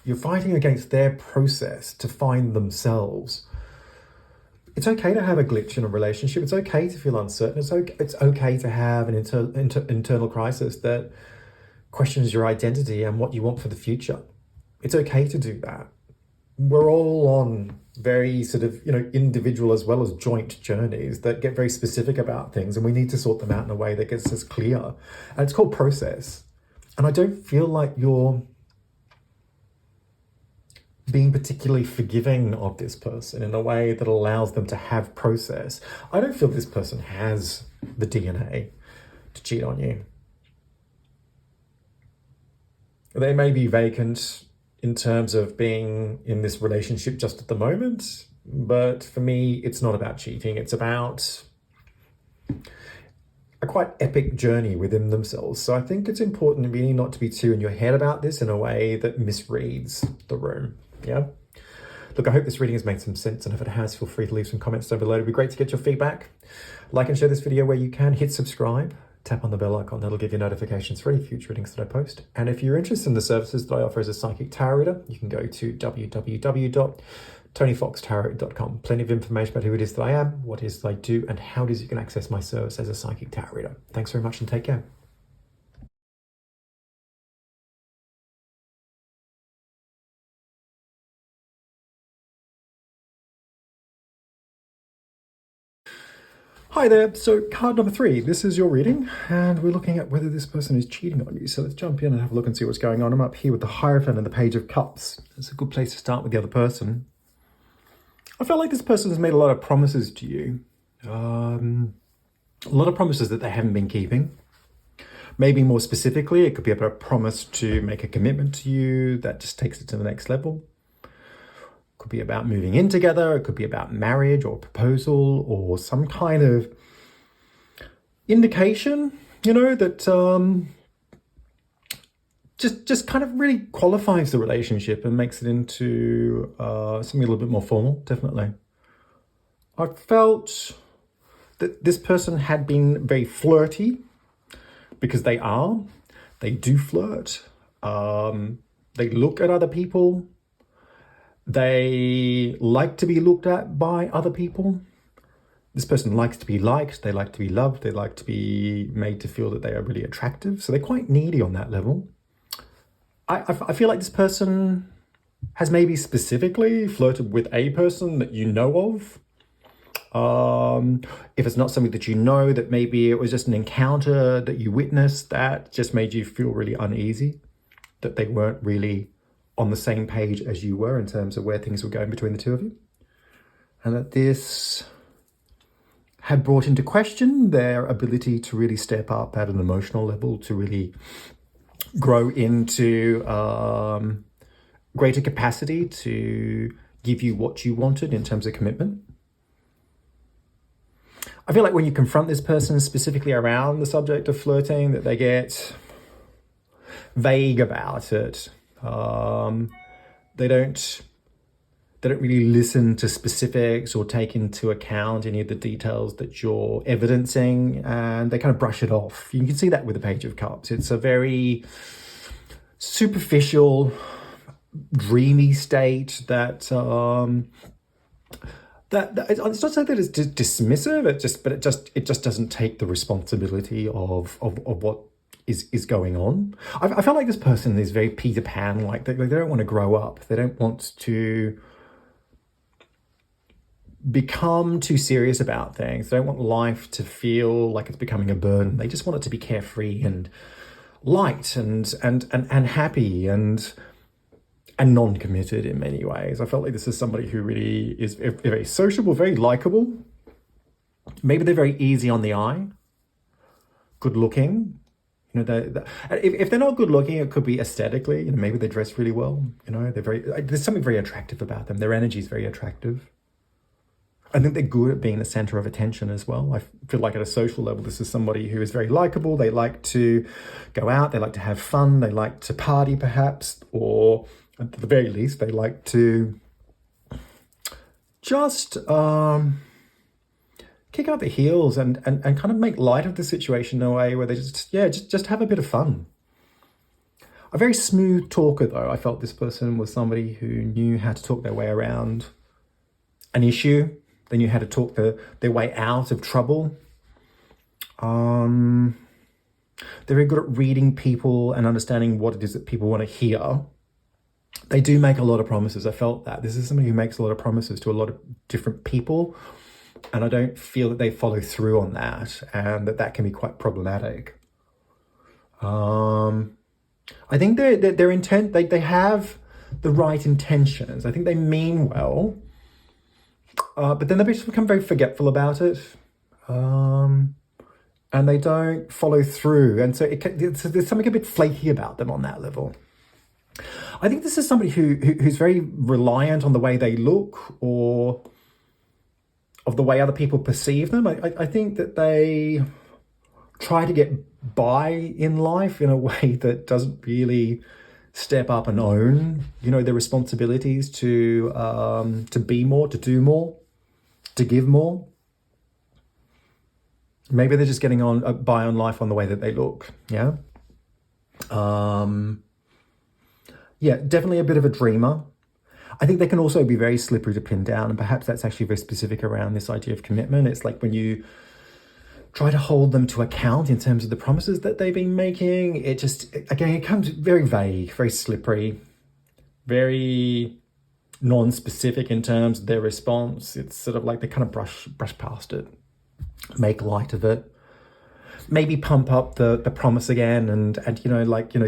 You're fighting against their process to find themselves. It's okay to have a glitch in a relationship. It's okay to feel uncertain. It's okay to have an internal crisis that questions your identity and what you want for the future. It's okay to do that. We're all on very sort of, individual as well as joint journeys that get very specific about things, and we need to sort them out in a way that gets us clear. And it's called process. And I don't feel like you're being particularly forgiving of this person in a way that allows them to have process. I don't feel this person has the DNA to cheat on you. They may be vacant in terms of being in this relationship just at the moment, but for me, it's not about cheating. It's about a quite epic journey within themselves. So I think it's important really not to be too in your head about this in a way that misreads the room. Yeah. Look, I hope this reading has made some sense, and if it has, feel free to leave some comments down below. It'd be great to get your feedback. Like and share this video where you can. Hit subscribe. Tap on the bell icon. That'll give you notifications for any future readings that I post. And if you're interested in the services that I offer as a psychic tarot reader, you can go to www.tonyfoxtarot.com. Plenty of information about who it is that I am, what it is that I do, and how it is you can access my service as a psychic tarot reader. Thanks very much and take care. Hi there, so card number 3, this is your reading, and we're looking at whether this person is cheating on you. So let's jump in and have a look and see what's going on. I'm up here with the Hierophant and the Page of Cups. It's a good place to start with the other person. I felt like this person has made a lot of promises to you. A lot of promises that they haven't been keeping. Maybe more specifically, it could be about a promise to make a commitment to you that just takes it to the next level. Could be about moving in together. It could be about marriage or proposal or some kind of indication, that just kind of really qualifies the relationship and makes it into something a little bit more formal, definitely. I felt that this person had been very flirty because they do flirt. They look at other people. They like to be looked at by other people. This person likes to be liked. They like to be loved. They like to be made to feel that they are really attractive. So they're quite needy on that level. I feel like this person has maybe specifically flirted with a person that you know of. If it's not something that you know, that maybe it was just an encounter that you witnessed that just made you feel really uneasy, that they weren't really on the same page as you were in terms of where things were going between the two of you. And that this had brought into question their ability to really step up at an emotional level, to really grow into greater capacity to give you what you wanted in terms of commitment. I feel like when you confront this person specifically around the subject of flirting, that they get vague about it. They don't really listen to specifics or take into account any of the details that you're evidencing, and they kind of brush it off. You can see that with the Page of Cups. It's a very superficial, dreamy state it's not to say that it's dismissive. It just doesn't take the responsibility of what is going on. I felt like this person is very Peter Pan, like they don't want to grow up. They don't want to become too serious about things. They don't want life to feel like it's becoming a burden. They just want it to be carefree and light and happy and non-committed in many ways. I felt like this is somebody who really is very sociable, very likable. Maybe they're very easy on the eye, good looking. If they're not good looking, it could be aesthetically. Maybe they dress really well. There's something very attractive about them. Their energy is very attractive. I think they're good at being the center of attention as well. I feel like at a social level, this is somebody who is very likable. They like to go out. They like to have fun. They like to party, perhaps, or at the very least, they like to just kick out the heels and kind of make light of the situation in a way where they just have a bit of fun. A very smooth talker, though. I felt this person was somebody who knew how to talk their way around an issue. They knew how to talk their way out of trouble. They're very good at reading people and understanding what it is that people want to hear. They do make a lot of promises. I felt that. This is somebody who makes a lot of promises to a lot of different people, and I don't feel that they follow through on that, and that can be quite problematic. I think their intent, they have the right intentions. I think they mean well, but then they just become very forgetful about it, and they don't follow through, and so there's something a bit flaky about them on that level. I think this is somebody who's very reliant on the way they look or of the way other people perceive them. I think that they try to get by in life in a way that doesn't really step up and own, their responsibilities to be more, to do more, to give more. Maybe they're just getting by on life on the way that they look. Yeah. Yeah, definitely a bit of a dreamer. I think they can also be very slippery to pin down, and perhaps that's actually very specific around this idea of commitment. It's like when you try to hold them to account in terms of the promises that they've been making, it comes very vague, very slippery, very non-specific in terms of their response. It's sort of like they kind of brush past it, make light of it, maybe pump up the promise again and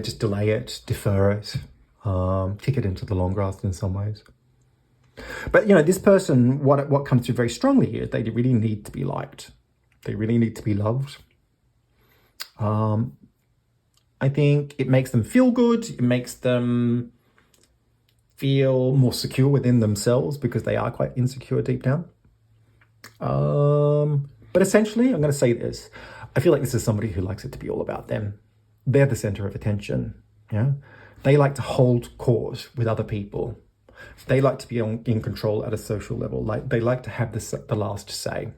just delay it, defer it. Kick it into the long grass in some ways. But, this person, what comes through very strongly here is they really need to be liked. They really need to be loved. I think it makes them feel good. It makes them feel more secure within themselves because they are quite insecure deep down. But essentially, I'm going to say this. I feel like this is somebody who likes it to be all about them. They're the center of attention. Yeah. They like to hold court with other people. They like to be in control at a social level. They like to have the last say.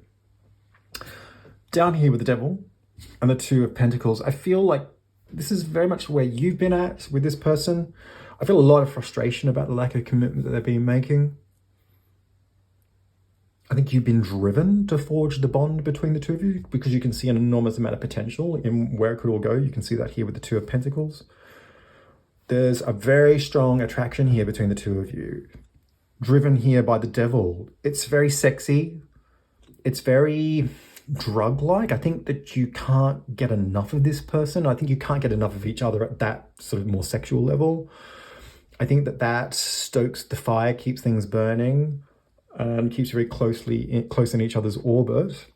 Down here with the Devil and the Two of Pentacles, I feel like this is very much where you've been at with this person. I feel a lot of frustration about the lack of commitment that they've been making. I think you've been driven to forge the bond between the two of you because you can see an enormous amount of potential in where it could all go. You can see that here with the Two of Pentacles. There's a very strong attraction here between the two of you, driven here by the Devil. It's very sexy. It's very drug-like. I think that you can't get enough of this person. I think you can't get enough of each other at that sort of more sexual level. I think that stokes the fire, keeps things burning, and keeps you very close in each other's orbit.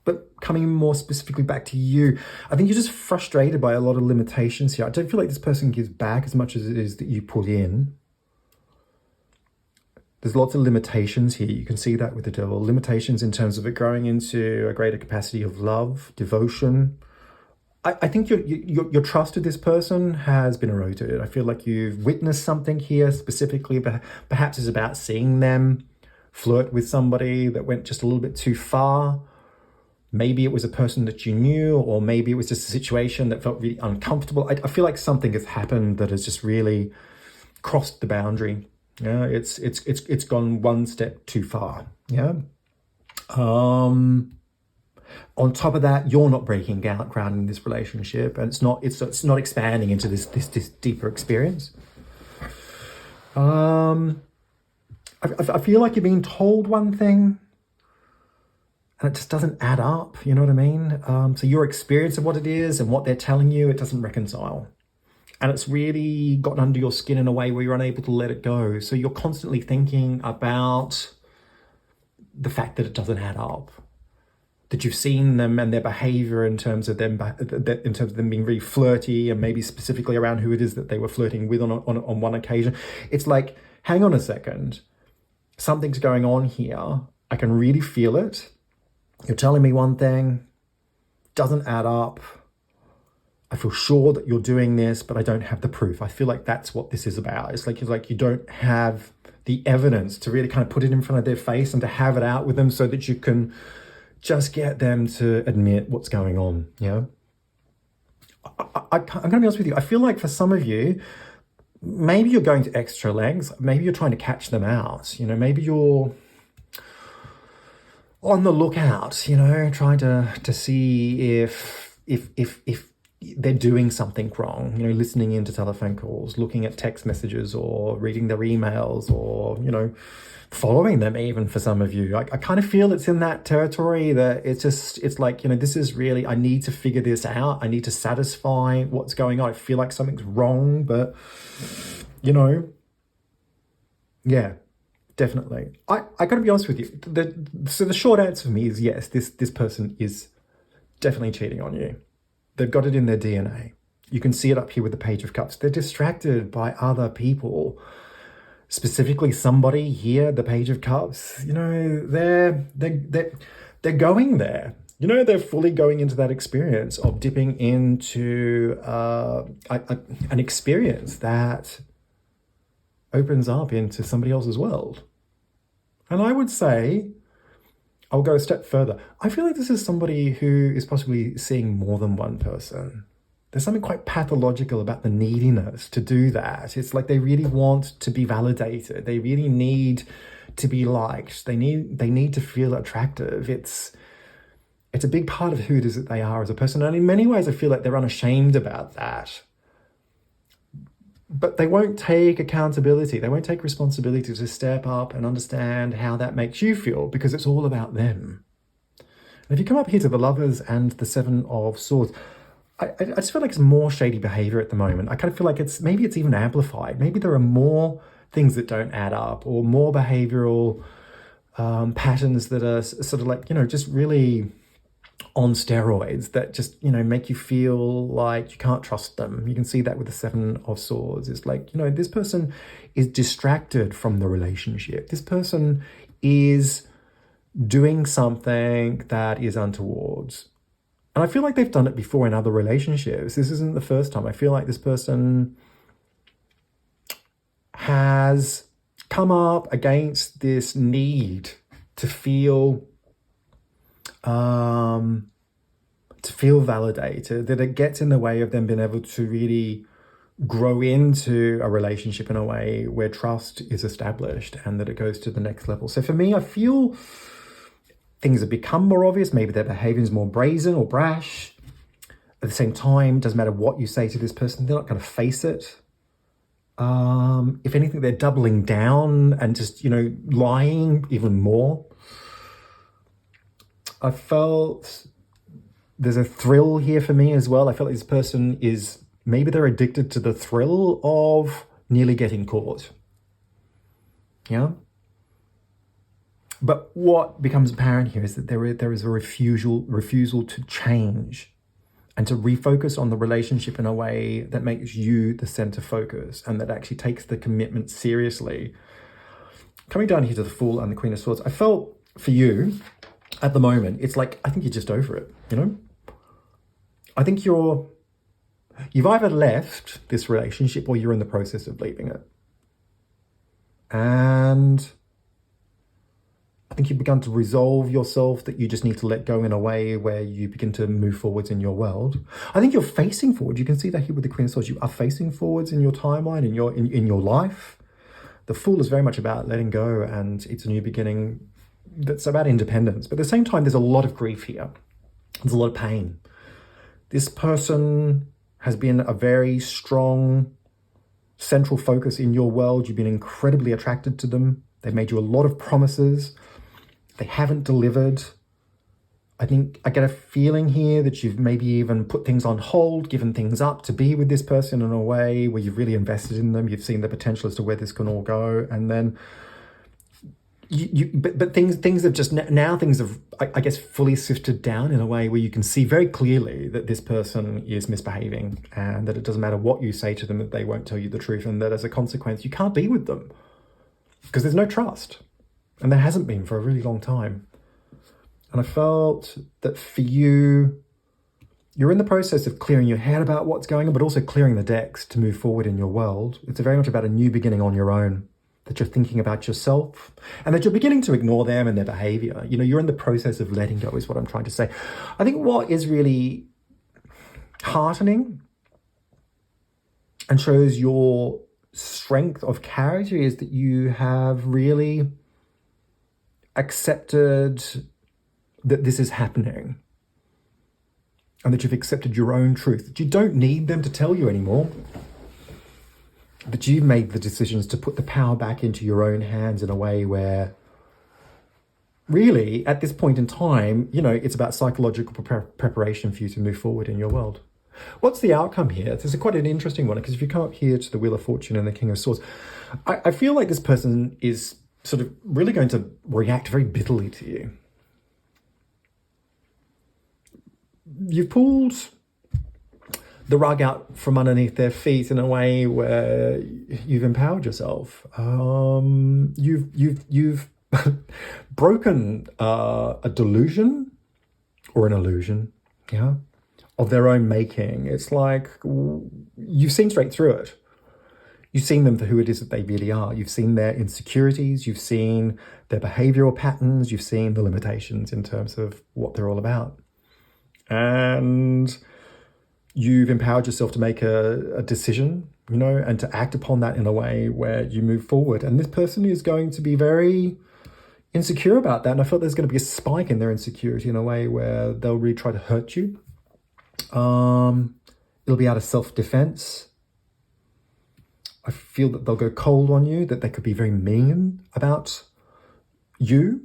But coming more specifically back to you, I think you're just frustrated by a lot of limitations here. I don't feel like this person gives back as much as it is that you put in. There's lots of limitations here. You can see that with the Devil. Limitations in terms of it growing into a greater capacity of love, devotion. I think your trust of this person has been eroded. I feel like you've witnessed something here specifically, perhaps it's about seeing them flirt with somebody that went just a little bit too far. Maybe it was a person that you knew, or maybe it was just a situation that felt really uncomfortable. I feel like something has happened that has just really crossed the boundary. Yeah, it's gone one step too far. Yeah. On top of that, you're not breaking ground in this relationship, and it's not expanding into this deeper experience. I feel like you're being told one thing, and it just doesn't add up. You know what I mean? So your experience of what it is and what they're telling you, it doesn't reconcile. And it's really gotten under your skin in a way where you're unable to let it go. So you're constantly thinking about the fact that it doesn't add up. That you've seen them and their behavior in terms of them being really flirty, and maybe specifically around who it is that they were flirting with on one occasion. It's like, hang on a second, something's going on here. I can really feel it. You're telling me one thing, doesn't add up. I feel sure that you're doing this, but I don't have the proof. I feel like that's what this is about. It's like you don't have the evidence to really kind of put it in front of their face and to have it out with them so that you can just get them to admit what's going on. Yeah. I'm going to be honest with you. I feel like for some of you, maybe you're going to extra lengths. Maybe you're trying to catch them out. You know, maybe you're on the lookout, you know, trying to see if they're doing something wrong, you know, listening into telephone calls, looking at text messages, or reading their emails, or, you know, following them even for some of you. I kind of feel it's in that territory that it's like, you know, this is really, I need to figure this out. I need to satisfy what's going on. I feel like something's wrong, but, you know, yeah, definitely. I gotta be honest with you. So the short answer for me is yes, this person is definitely cheating on you. They've got it in their DNA. You can see it up here with the Page of Cups. They're distracted by other people. Specifically somebody here, the Page of Cups, you know, they're going there. You know, they're fully going into that experience of dipping into an experience that opens up into somebody else's world. And I would say, I'll go a step further. I feel like this is somebody who is possibly seeing more than one person. There's something quite pathological about the neediness to do that. It's like they really want to be validated. They really need to be liked. They need to feel attractive. It's a big part of who it is that they are as a person. And in many ways, I feel like they're unashamed about that. But they won't take accountability. They won't take responsibility to step up and understand how that makes you feel, because it's all about them. And if you come up here to the Lovers and the Seven of Swords, I just feel like it's more shady behavior at the moment. I kind of feel like maybe it's even amplified. Maybe there are more things that don't add up, or more behavioral patterns that are sort of like, you know, just really on steroids that just, you know, make you feel like you can't trust them. You can see that with the Seven of Swords. It's like, you know, this person is distracted from the relationship. This person is doing something that is untoward. And I feel like they've done it before in other relationships. This isn't the first time. I feel like this person has come up against this need to feel validated, that it gets in the way of them being able to really grow into a relationship in a way where trust is established and that it goes to the next level. So for me, I feel things have become more obvious. Maybe their behavior is more brazen or brash. At the same time, it doesn't matter what you say to this person, they're not going to face it. If anything, they're doubling down and just, you know, lying even more. I felt there's a thrill here for me as well. I felt like this person is, maybe they're addicted to the thrill of nearly getting caught. Yeah. But what becomes apparent here is that there is a refusal to change and to refocus on the relationship in a way that makes you the center focus and that actually takes the commitment seriously. Coming down here to the Fool and the Queen of Swords, I felt for you at the moment, it's like, I think you're just over it, you know? I think you've either left this relationship or you're in the process of leaving it. And think you've begun to resolve yourself, that you just need to let go in a way where you begin to move forwards in your world. I think you're facing forward. You can see that here with the Queen of Swords. You are facing forwards in your timeline, in your life. The Fool is very much about letting go, and it's a new beginning that's about independence. But at the same time, there's a lot of grief here. There's a lot of pain. This person has been a very strong central focus in your world. You've been incredibly attracted to them. They've made you a lot of promises. They haven't delivered. I think I get a feeling here that you've maybe even put things on hold, given things up to be with this person in a way where you've really invested in them. You've seen the potential as to where this can all go. And then but things have just, now things have, I guess, fully sifted down in a way where you can see very clearly that this person is misbehaving, and that it doesn't matter what you say to them, that they won't tell you the truth, and that as a consequence, you can't be with them because there's no trust. And there hasn't been for a really long time. And I felt that for you, you're in the process of clearing your head about what's going on, but also clearing the decks to move forward in your world. It's very much about a new beginning on your own, that you're thinking about yourself, and that you're beginning to ignore them and their behavior. You know, you're in the process of letting go, is what I'm trying to say. I think what is really heartening and shows your strength of character is that you have really accepted that this is happening, and that you've accepted your own truth, that you don't need them to tell you anymore, that you've made the decisions to put the power back into your own hands in a way where really at this point in time, you know, it's about psychological preparation for you to move forward in your world. What's the outcome here? This is quite an interesting one, because if you come up here to the Wheel of Fortune and the King of Swords, I feel like this person is sort of really going to react very bitterly to you. You've pulled the rug out from underneath their feet in a way where you've empowered yourself. You've broken a delusion or an illusion, yeah, of their own making. It's like you've seen straight through it. You've seen them for who it is that they really are. You've seen their insecurities. You've seen their behavioral patterns. You've seen the limitations in terms of what they're all about. And you've empowered yourself to make a decision, you know, and to act upon that in a way where you move forward. And this person is going to be very insecure about that. And I felt there's going to be a spike in their insecurity in a way where they'll really try to hurt you. It'll be out of self-defense. I feel that they'll go cold on you, that they could be very mean about you.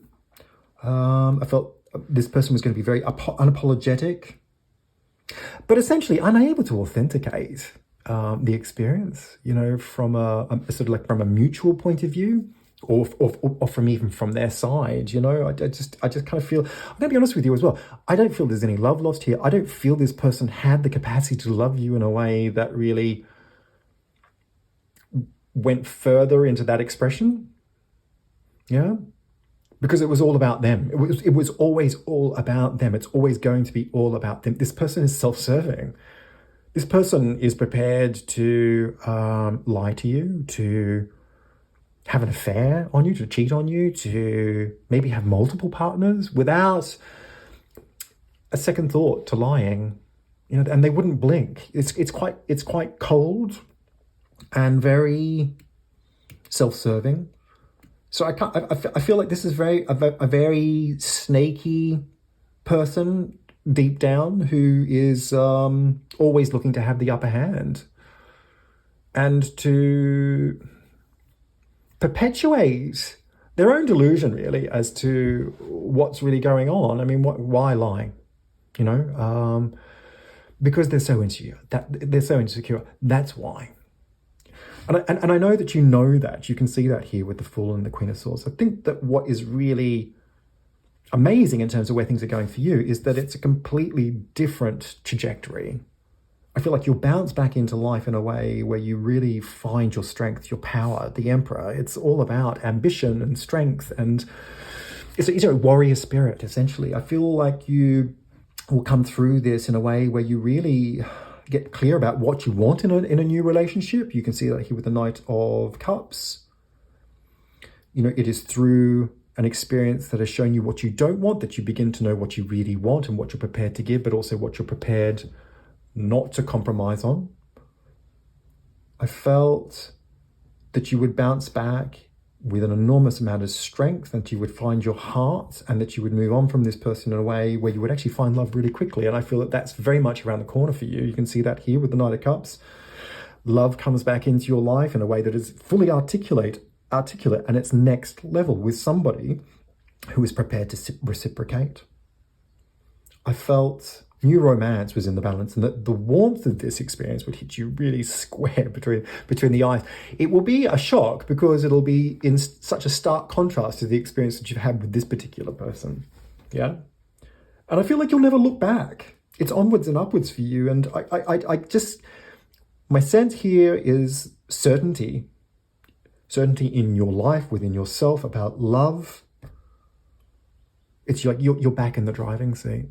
I felt this person was going to be very unapologetic, but essentially unable to authenticate the experience, you know, from a sort of like from a mutual point of view, or from even from their side, you know. I just kind of feel, I'm going to be honest with you as well, I don't feel there's any love lost here. I don't feel this person had the capacity to love you in a way that really went further into that expression, yeah, because it was all about them. It was always all about them. It's always going to be all about them. This person is self-serving. This person is prepared to lie to you, to have an affair on you, to cheat on you, to maybe have multiple partners without a second thought to lying, you know, and they wouldn't blink. It's quite cold and very self-serving. So I feel like this is a very snaky person deep down who is always looking to have the upper hand and to perpetuate their own delusion, really, as to what's really going on. I mean, why lie? You know, because they're so insecure. That's why. And I know that you know that. You can see that here with the Fool and the Queen of Swords. I think that what is really amazing in terms of where things are going for you is that it's a completely different trajectory. I feel like you'll bounce back into life in a way where you really find your strength, your power. The Emperor, it's all about ambition and strength, and it's a warrior spirit, essentially. I feel like you will come through this in a way where you really get clear about what you want in a new relationship. You can see that here with the Knight of Cups. You know, it is through an experience that has shown you what you don't want, that you begin to know what you really want and what you're prepared to give, but also what you're prepared not to compromise on. I felt that you would bounce back with an enormous amount of strength, and you would find your heart, and that you would move on from this person in a way where you would actually find love really quickly. And I feel that that's very much around the corner for you. You can see that here with the Knight of Cups. Love comes back into your life in a way that is fully articulate, and it's next level with somebody who is prepared to reciprocate. I felt new romance was in the balance, and that the warmth of this experience would hit you really square between the eyes. It will be a shock because it'll be in such a stark contrast to the experience that you've had with this particular person. Yeah. And I feel like you'll never look back. It's onwards and upwards for you. And I just, my sense here is certainty in your life, within yourself, about love. It's like you're back in the driving seat.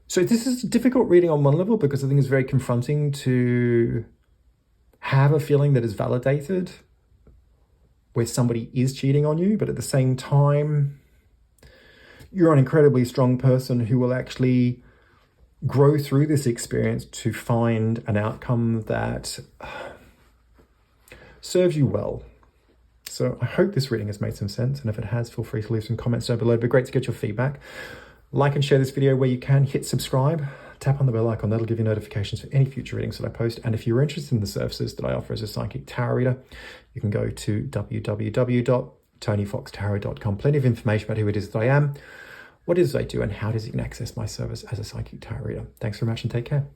So this is a difficult reading on one level because I think it's very confronting to have a feeling that is validated where somebody is cheating on you, but at the same time, you're an incredibly strong person who will actually grow through this experience to find an outcome that serves you well. So I hope this reading has made some sense, and if it has, feel free to leave some comments down below. It'd be great to get your feedback. Like and share this video where you can. Hit subscribe, tap on the bell icon. That'll give you notifications for any future readings that I post. And if you're interested in the services that I offer as a psychic tarot reader, you can go to www.tonyfoxtarot.com. Plenty of information about who it is that I am, what it is I do, and how it is you can access my service as a psychic tarot reader. Thanks very much and take care.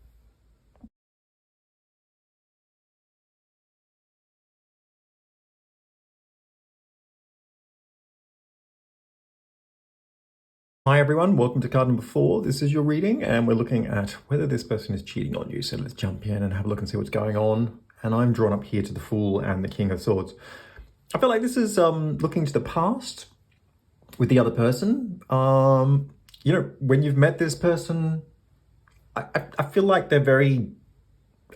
Hi everyone, welcome to card number 4. This is your reading, and we're looking at whether this person is cheating on you. So let's jump in and have a look and see what's going on. And I'm drawn up here to the Fool and the King of Swords. I feel like this is looking to the past with the other person. You know, when you've met this person, I feel like they're very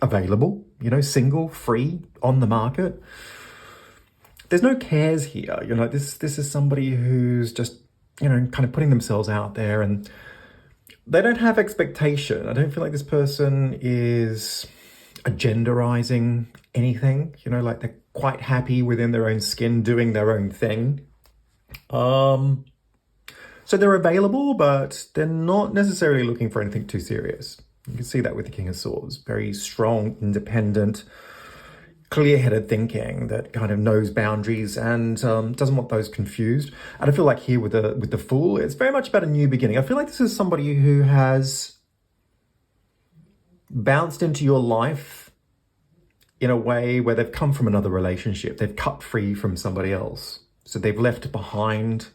available, you know, single, free, on the market. There's no cares here. You know, this is somebody who's just, you know, kind of putting themselves out there, and they don't have expectation. I don't feel like this person is agenderizing anything, you know, like they're quite happy within their own skin, doing their own thing. So they're available, but they're not necessarily looking for anything too serious. You can see that with the King of Swords, very strong, independent, clear-headed thinking that kind of knows boundaries and doesn't want those confused. And I feel like here with the Fool, it's very much about a new beginning. I feel like this is somebody who has bounced into your life in a way where they've come from another relationship. They've cut free from somebody else. So they've left behind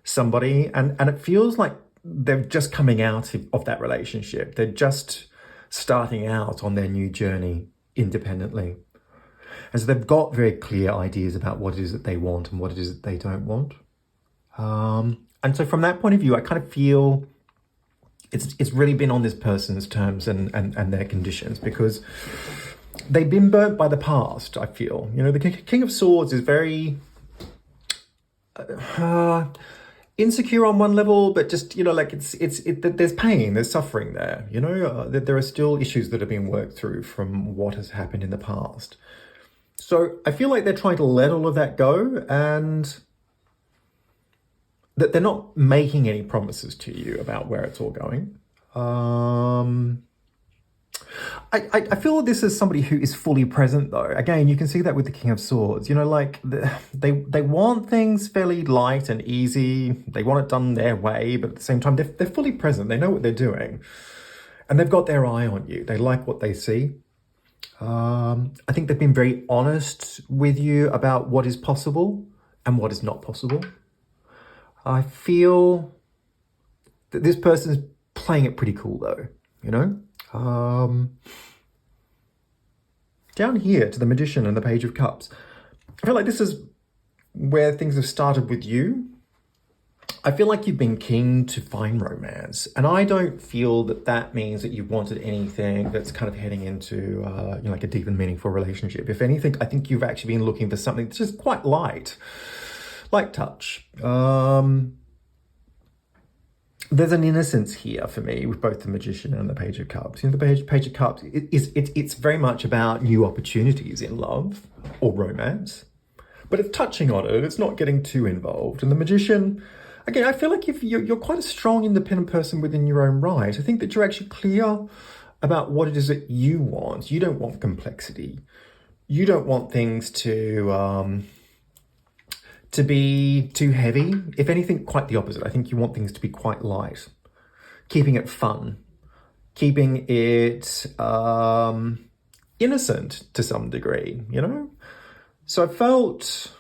somebody, and it feels like they're just coming out of that relationship. They're just starting out on their new journey independently. And so they've got very clear ideas about what it is that they want and what it is that they don't want. And so from that point of view, I kind of feel it's really been on this person's terms and their conditions, because they've been burnt by the past, I feel. You know, the King of Swords is very insecure on one level, but just, you know, like there's pain, there's suffering there, you know, there are still issues that have been worked through from what has happened in the past. So I feel like they're trying to let all of that go, and that they're not making any promises to you about where it's all going. I feel this is somebody who is fully present, though. Again, you can see that with the King of Swords. You know, like they want things fairly light and easy. They want it done their way, but at the same time, they're fully present. They know what they're doing, and they've got their eye on you. They like what they see. I think they've been very honest with you about what is possible and what is not possible. I feel that this person is playing it pretty cool, though, you know? Down here to the Magician and the Page of Cups, I feel like this is where things have started with you. I feel like you've been keen to find romance, and I don't feel that that means that you've wanted anything that's kind of heading into you know, like a deep and meaningful relationship. If anything, I think you've actually been looking for something that's just quite light. Light touch. There's an innocence here for me with both the Magician and the Page of Cups. You know, the Page of Cups, it's very much about new opportunities in love or romance, but it's touching on it. It's not getting too involved. And the Magician, again, I feel like if you're quite a strong, independent person within your own right. I think that you're actually clear about what it is that you want. You don't want complexity. You don't want things to be too heavy. If anything, quite the opposite. I think you want things to be quite light, keeping it fun, keeping it innocent to some degree, you know? So I felt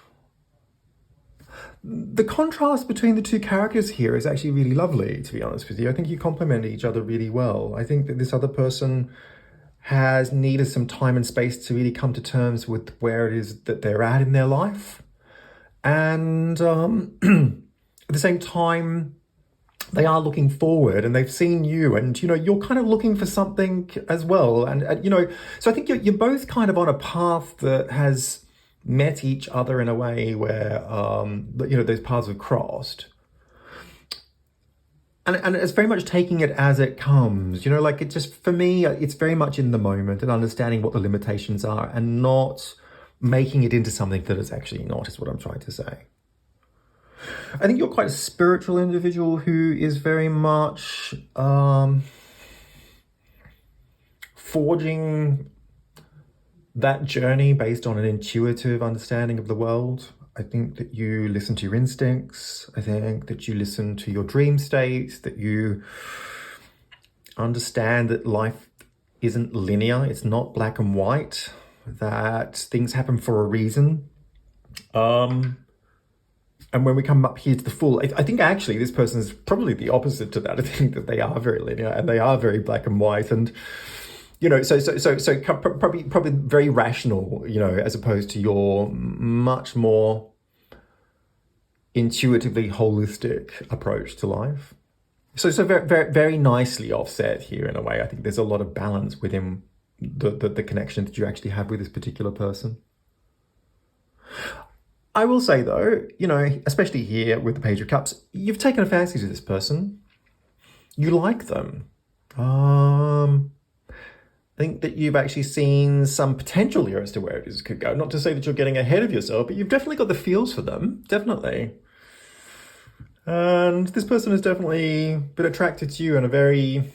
the contrast between the two characters here is actually really lovely, to be honest with you. I think you complement each other really well. I think that this other person has needed some time and space to really come to terms with where it is that they're at in their life. And at the same time, they are looking forward and they've seen you and, you know, you're kind of looking for something as well. And you know, so I think you're both kind of on a path that has met each other in a way where, you know, those paths have crossed. And it's very much taking it as it comes, you know, like it just, for me, it's very much in the moment and understanding what the limitations are and not making it into something that it's actually not, is what I'm trying to say. I think you're quite a spiritual individual who is very much forging that journey based on an intuitive understanding of the world. I think that you listen to your instincts. I think that you listen to your dream states, that you understand that life isn't linear. It's not black and white, that things happen for a reason. And when we come up here to the full, I think actually this person is probably the opposite to that. I think that they are very linear and they are very black and white, and you know, so probably very rational, you know, as opposed to your much more intuitively holistic approach to life. So very, very nicely offset here in a way. I think there's a lot of balance within the connection that you actually have with this particular person. I will say though, you know, especially here with the Page of Cups, you've taken a fancy to this person. You like them. I think that you've actually seen some potential here as to where it is could go. Not to say that you're getting ahead of yourself, but you've definitely got the feels for them, definitely. And this person has definitely been attracted to you in a very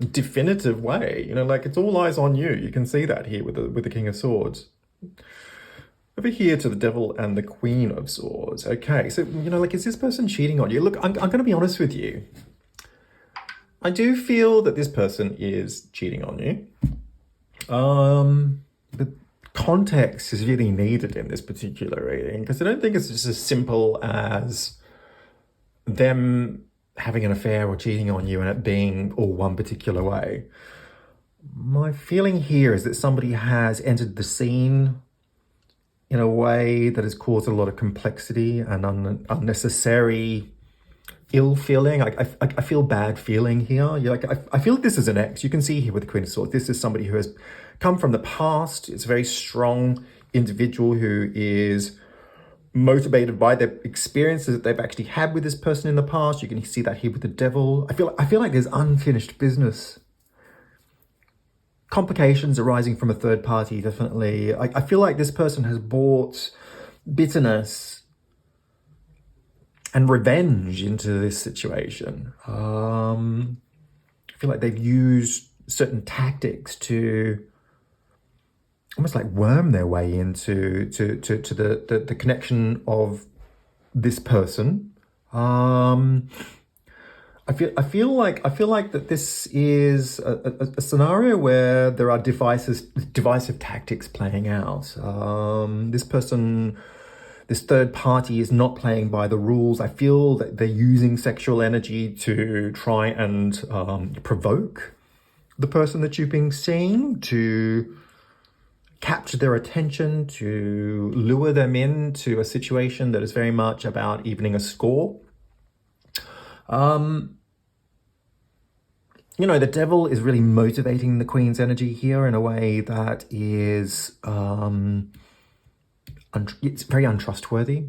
definitive way. You know, like it's all eyes on you. You can see that here with the King of Swords. Over here to the Devil and the Queen of Swords. Okay, so, you know, like, is this person cheating on you? Look, I'm going to be honest with you. I do feel that this person is cheating on you. The context is really needed in this particular reading, because I don't think it's just as simple as them having an affair or cheating on you and it being all one particular way. My feeling here is that somebody has entered the scene in a way that has caused a lot of complexity and unnecessary ill feeling. I feel bad feeling here. You're like, I feel like this is an ex. You can see here with the Queen of Swords, this is somebody who has come from the past. It's a very strong individual who is motivated by the experiences that they've actually had with this person in the past. You can see that here with the Devil. I feel like there's unfinished business. Complications arising from a third party, definitely. I feel like this person has brought bitterness and revenge into this situation. I feel like they've used certain tactics to almost like worm their way into the connection of this person. I feel like that this is a scenario where there are divisive tactics playing out. This person, this third party, is not playing by the rules. I feel that they're using sexual energy to try and provoke the person that you've been seeing, to capture their attention, to lure them into a situation that is very much about evening a score. You know, the Devil is really motivating the Queen's energy here in a way that is, it's very untrustworthy.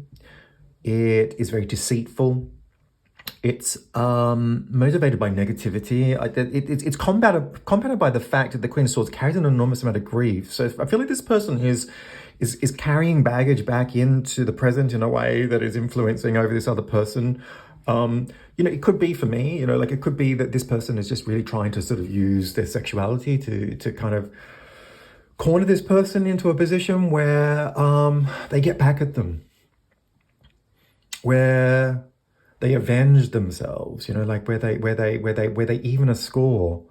It is very deceitful. It's motivated by negativity. It's combated by the fact that the Queen of Swords carries an enormous amount of grief. So I feel like this person is carrying baggage back into the present in a way that is influencing over this other person. It could be for me, like it could be that this person is just really trying to sort of use their sexuality to kind of corner this person into a position where they get back at them, where they avenge themselves, like where they even a score,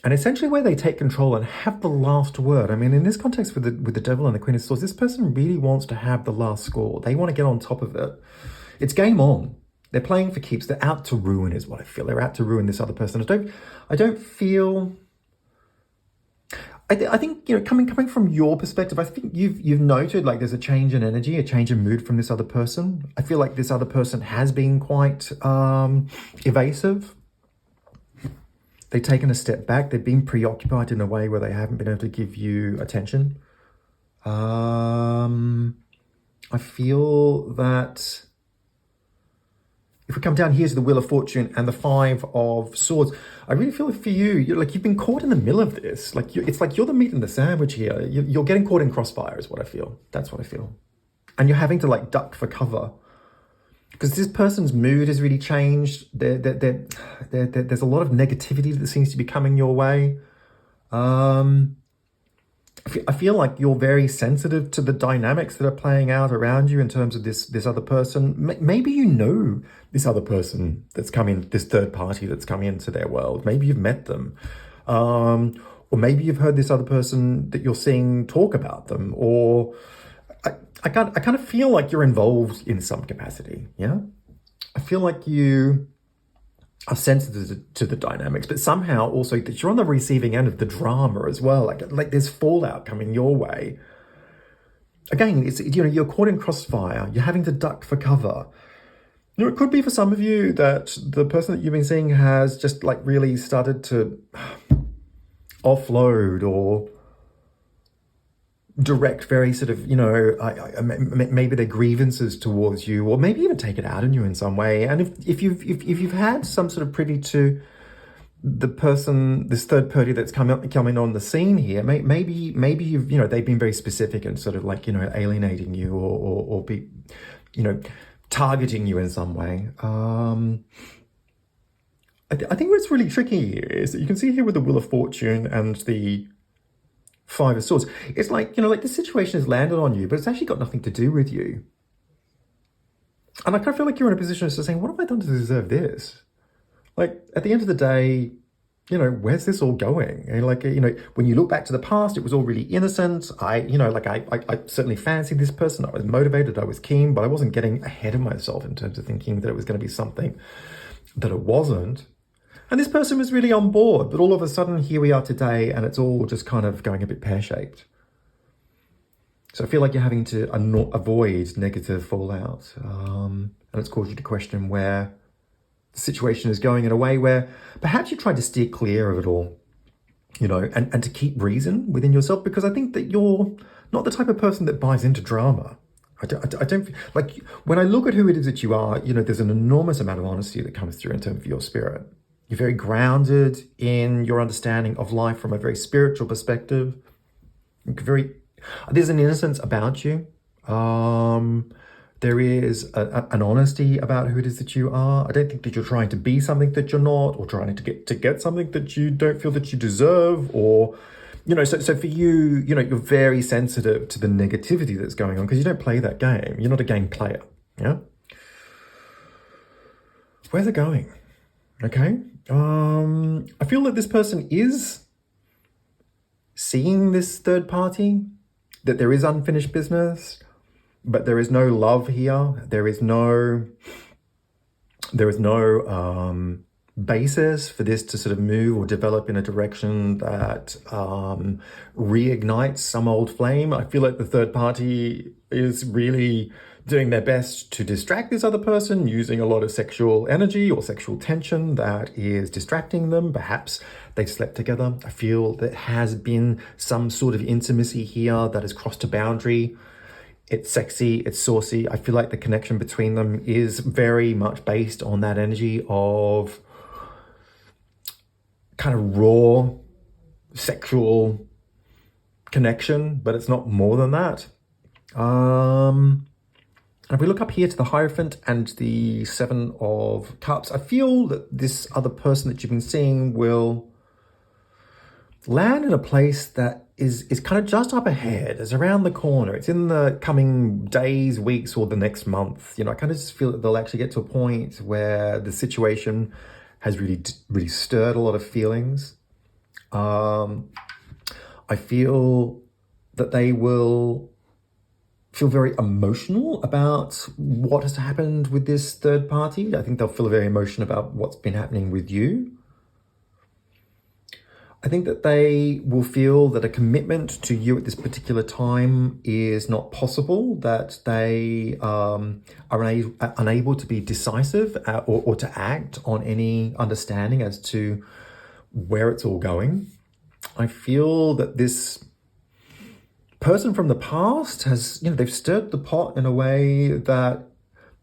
and essentially where they take control and have the last word. I mean, in this context with the Devil and the Queen of Swords, this person really wants to have the last score. They want to get on top of it. It's game on. They're playing for keeps. They're out to ruin, is what I feel. They're out to ruin this other person. I don't feel. I think coming from your perspective, I think you've noted like there's a change in energy, a change in mood from this other person. I feel like this other person has been quite evasive. They've taken a step back. They've been preoccupied in a way where they haven't been able to give you attention. I feel that if we come down here to the Wheel of Fortune and the Five of Swords, I really feel for you, you've been caught in the middle of this. It's like you're the meat in the sandwich here. You're getting caught in crossfire is what I feel. That's what I feel. And you're having to like duck for cover. Because this person's mood has really changed. There's a lot of negativity that seems to be coming your way. I feel like you're very sensitive to the dynamics that are playing out around you in terms of this other person. Maybe you know this other person that's come in, this third party that's come into their world. Maybe you've met them. Or maybe you've heard this other person that you're seeing talk about them. Or I kind of feel like you're involved in some capacity, yeah? I feel like you are sensitive to the dynamics, but somehow also that you're on the receiving end of the drama as well. Like there's fallout coming your way. Again, it's you're caught in crossfire. You're having to duck for cover. It could be for some of you that the person that you've been seeing has just like really started to offload or direct very sort of, maybe their grievances towards you, or maybe even take it out on you in some way. And if you've had some sort of privy to the person, this third party that's coming on the scene here, maybe you've, they've been very specific and sort of like, alienating you or be, targeting you in some way. I think what's really tricky here is that you can see here with the Wheel of Fortune and the Five of Swords, it's like, the situation has landed on you, but it's actually got nothing to do with you. And I kind of feel like you're in a position of saying, what have I done to deserve this? Like, at the end of the day, where's this all going? And when you look back to the past, it was all really innocent. I certainly fancied this person. I was motivated, I was keen, but I wasn't getting ahead of myself in terms of thinking that it was going to be something that it wasn't. And this person was really on board, but all of a sudden here we are today and it's all just kind of going a bit pear-shaped. So I feel like you're having to avoid negative fallout. And it's caused you to question where the situation is going in a way where perhaps you tried to steer clear of it all, and to keep reason within yourself, because I think that you're not the type of person that buys into drama. I don't like, when I look at who it is that you are, there's an enormous amount of honesty that comes through in terms of your spirit. You're very grounded in your understanding of life from a very spiritual perspective. There's an innocence about you. There is an honesty about who it is that you are. I don't think that you're trying to be something that you're not, or trying to get something that you don't feel that you deserve, or so for you, you're very sensitive to the negativity that's going on because you don't play that game. You're not a game player. Yeah. Where's it going? Okay. I feel that this person is seeing this third party, that there is unfinished business, but there is no love here. There is no basis for this to sort of move or develop in a direction that reignites some old flame. I feel like the third party is really doing their best to distract this other person, using a lot of sexual energy or sexual tension that is distracting them. Perhaps they've slept together. I feel there has been some sort of intimacy here that has crossed a boundary. It's sexy, it's saucy. I feel like the connection between them is very much based on that energy of kind of raw sexual connection, but it's not more than that. If we look up here to the Hierophant and the Seven of Cups, I feel that this other person that you've been seeing will land in a place that is kind of just up ahead. It's around the corner. It's in the coming days, weeks, or the next month. You know, I kind of just feel that they'll actually get to a point where the situation has really stirred a lot of feelings. I feel that they will feel very emotional about what has happened with this third party. I think they'll feel very emotional about what's been happening with you. I think that they will feel that a commitment to you at this particular time is not possible, that they are unable to be decisive or to act on any understanding as to where it's all going. I feel that this person from the past has, they've stirred the pot in a way that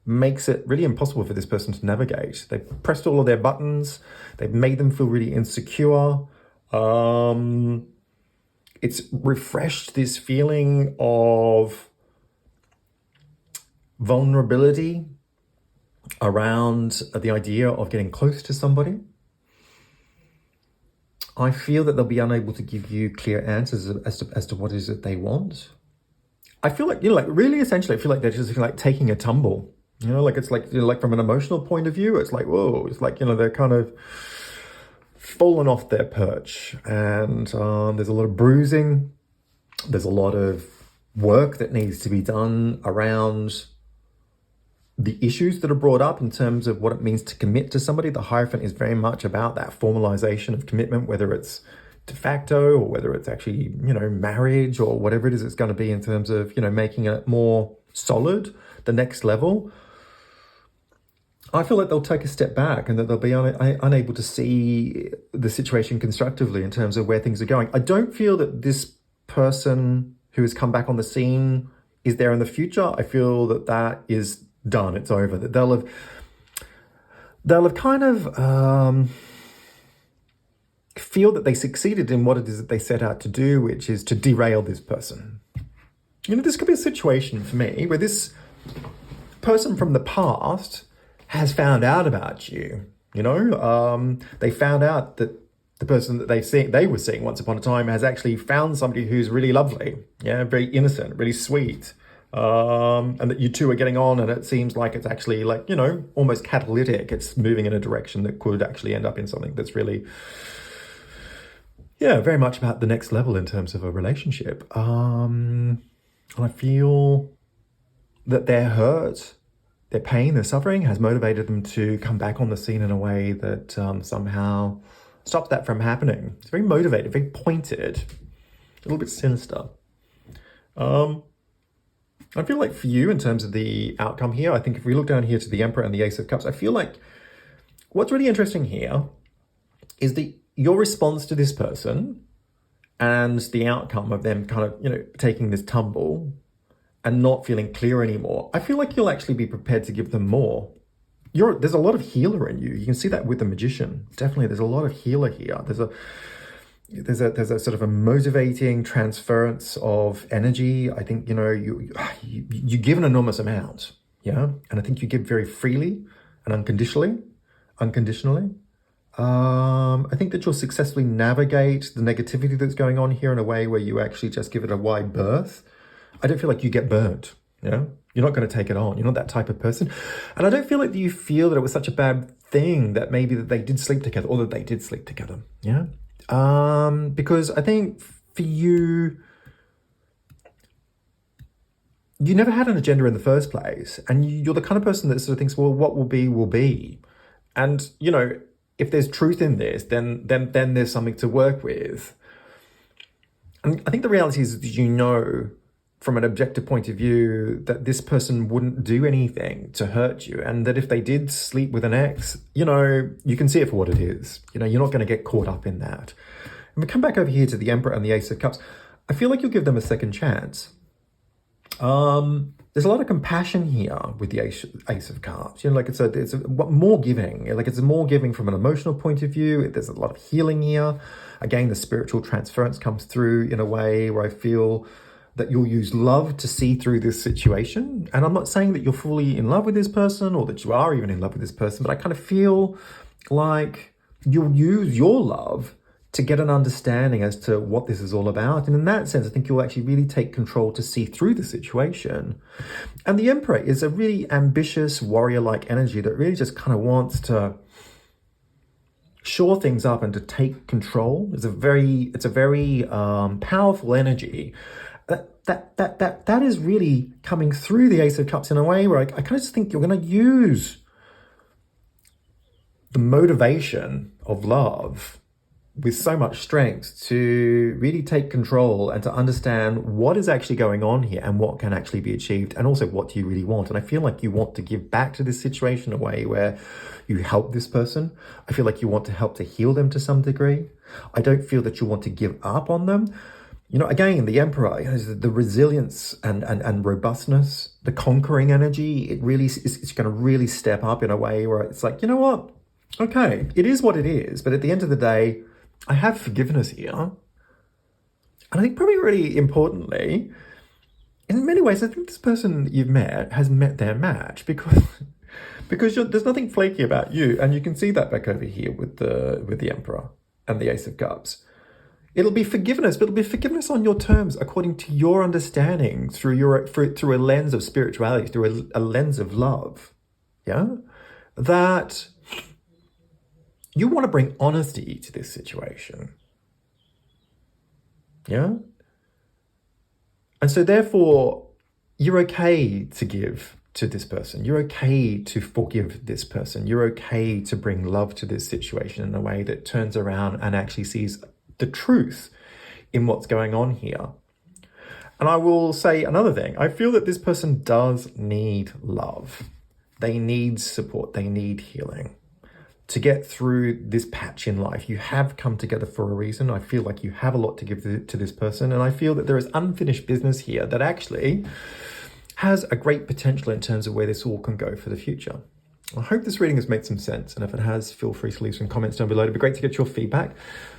makes it really impossible for this person to navigate. They've pressed all of their buttons. They've made them feel really insecure. It's refreshed this feeling of vulnerability around the idea of getting close to somebody. I feel that they'll be unable to give you clear answers as to what it is that they want. I feel like, really essentially, I feel like they're just like taking a tumble. It's like from an emotional point of view, it's like, whoa, it's like, they're kind of fallen off their perch, and there's a lot of bruising. There's a lot of work that needs to be done around the issues that are brought up in terms of what it means to commit to somebody. The Hierophant is very much about that formalization of commitment, whether it's de facto or whether it's actually, marriage or whatever it is it's going to be in terms of, making it more solid, the next level. I feel like they'll take a step back and that they'll be unable to see the situation constructively in terms of where things are going. I don't feel that this person who has come back on the scene is there in the future. I feel that that is done. It's over. That they'll have kind of feel that they succeeded in what it is that they set out to do, which is to derail this person. This could be a situation for me where this person from the past has found out about you. They found out that the person that they were seeing once upon a time has actually found somebody who's really lovely, very innocent, really sweet, and that you two are getting on, and it seems like it's actually like, almost catalytic. It's moving in a direction that could actually end up in something that's really, very much about the next level in terms of a relationship. And I feel that their hurt, their pain, their suffering has motivated them to come back on the scene in a way that somehow stops that from happening. It's very motivated, very pointed, a little bit sinister. I feel like for you, in terms of the outcome here, I think if we look down here to the Emperor and the Ace of Cups, I feel like what's really interesting here is your response to this person and the outcome of them kind of, taking this tumble and not feeling clear anymore. I feel like you'll actually be prepared to give them more. There's a lot of healer in you. You can see that with the Magician. Definitely, there's a lot of healer here. There's a sort of a motivating transference of energy. I think, you give an enormous amount, and I think you give very freely and unconditionally. I think that you'll successfully navigate the negativity that's going on here in a way where you actually just give it a wide berth. I don't feel like you get burnt, You're not going to take it on. You're not that type of person. And I don't feel like you feel that it was such a bad thing that maybe that they did sleep together or that they did sleep together, because I think for you, you never had an agenda in the first place. And you're the kind of person that sort of thinks, well, what will be, will be. And, if there's truth in this, then there's something to work with. And I think the reality is that from an objective point of view, that this person wouldn't do anything to hurt you. And that if they did sleep with an ex, you can see it for what it is. You're not going to get caught up in that. And we come back over here to the Emperor and the Ace of Cups. I feel like you'll give them a second chance. There's a lot of compassion here with the Ace of Cups. You know, like it's a more giving. Like it's more giving from an emotional point of view. There's a lot of healing here. Again, the spiritual transference comes through in a way where I feel that you'll use love to see through this situation. And I'm not saying that you're fully in love with this person or that you are even in love with this person, but I kind of feel like you'll use your love to get an understanding as to what this is all about. And in that sense, I think you'll actually really take control to see through the situation. And the Emperor is a really ambitious warrior-like energy that really just kind of wants to shore things up and to take control. It's a very powerful energy. That is really coming through the Ace of Cups in a way where I kind of just think you're going to use the motivation of love with so much strength to really take control and to understand what is actually going on here and what can actually be achieved, and also what do you really want. And I feel like you want to give back to this situation in a way where you help this person. I feel like you want to help to heal them to some degree. I don't feel that you want to give up on them. You know, again, the Emperor, the resilience and robustness, the conquering energy, it's going to really step up in a way where it's like, you know what? Okay, it is what it is. But at the end of the day, I have forgiveness here. And I think probably really importantly, in many ways, I think this person that you've met has met their match because there's nothing flaky about you. And you can see that back over here with the Emperor and the Ace of Cups. It'll be forgiveness, but it'll be forgiveness on your terms, according to your understanding, through a lens of spirituality, through a lens of love. Yeah? That you want to bring honesty to this situation. Yeah? And so therefore, you're okay to give to this person. You're okay to forgive this person. You're okay to bring love to this situation in a way that turns around and actually sees the truth in what's going on here. And I will say another thing. I feel that this person does need love. They need support. They need healing to get through this patch in life. You have come together for a reason. I feel like you have a lot to give to this person. And I feel that there is unfinished business here that actually has a great potential in terms of where this all can go for the future. I hope this reading has made some sense. And if it has, feel free to leave some comments down below. It'd be great to get your feedback.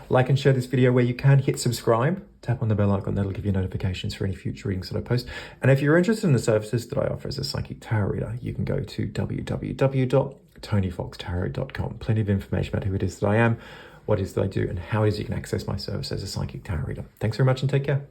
Like and share this video where you can. Hit subscribe. Tap on the bell icon. That'll give you notifications for any future readings that I post. And if you're interested in the services that I offer as a psychic tarot reader, you can go to www.tonyfoxtarot.com. Plenty of information about who it is that I am, what it is that I do, and how it is you can access my service as a psychic tarot reader. Thanks very much and take care.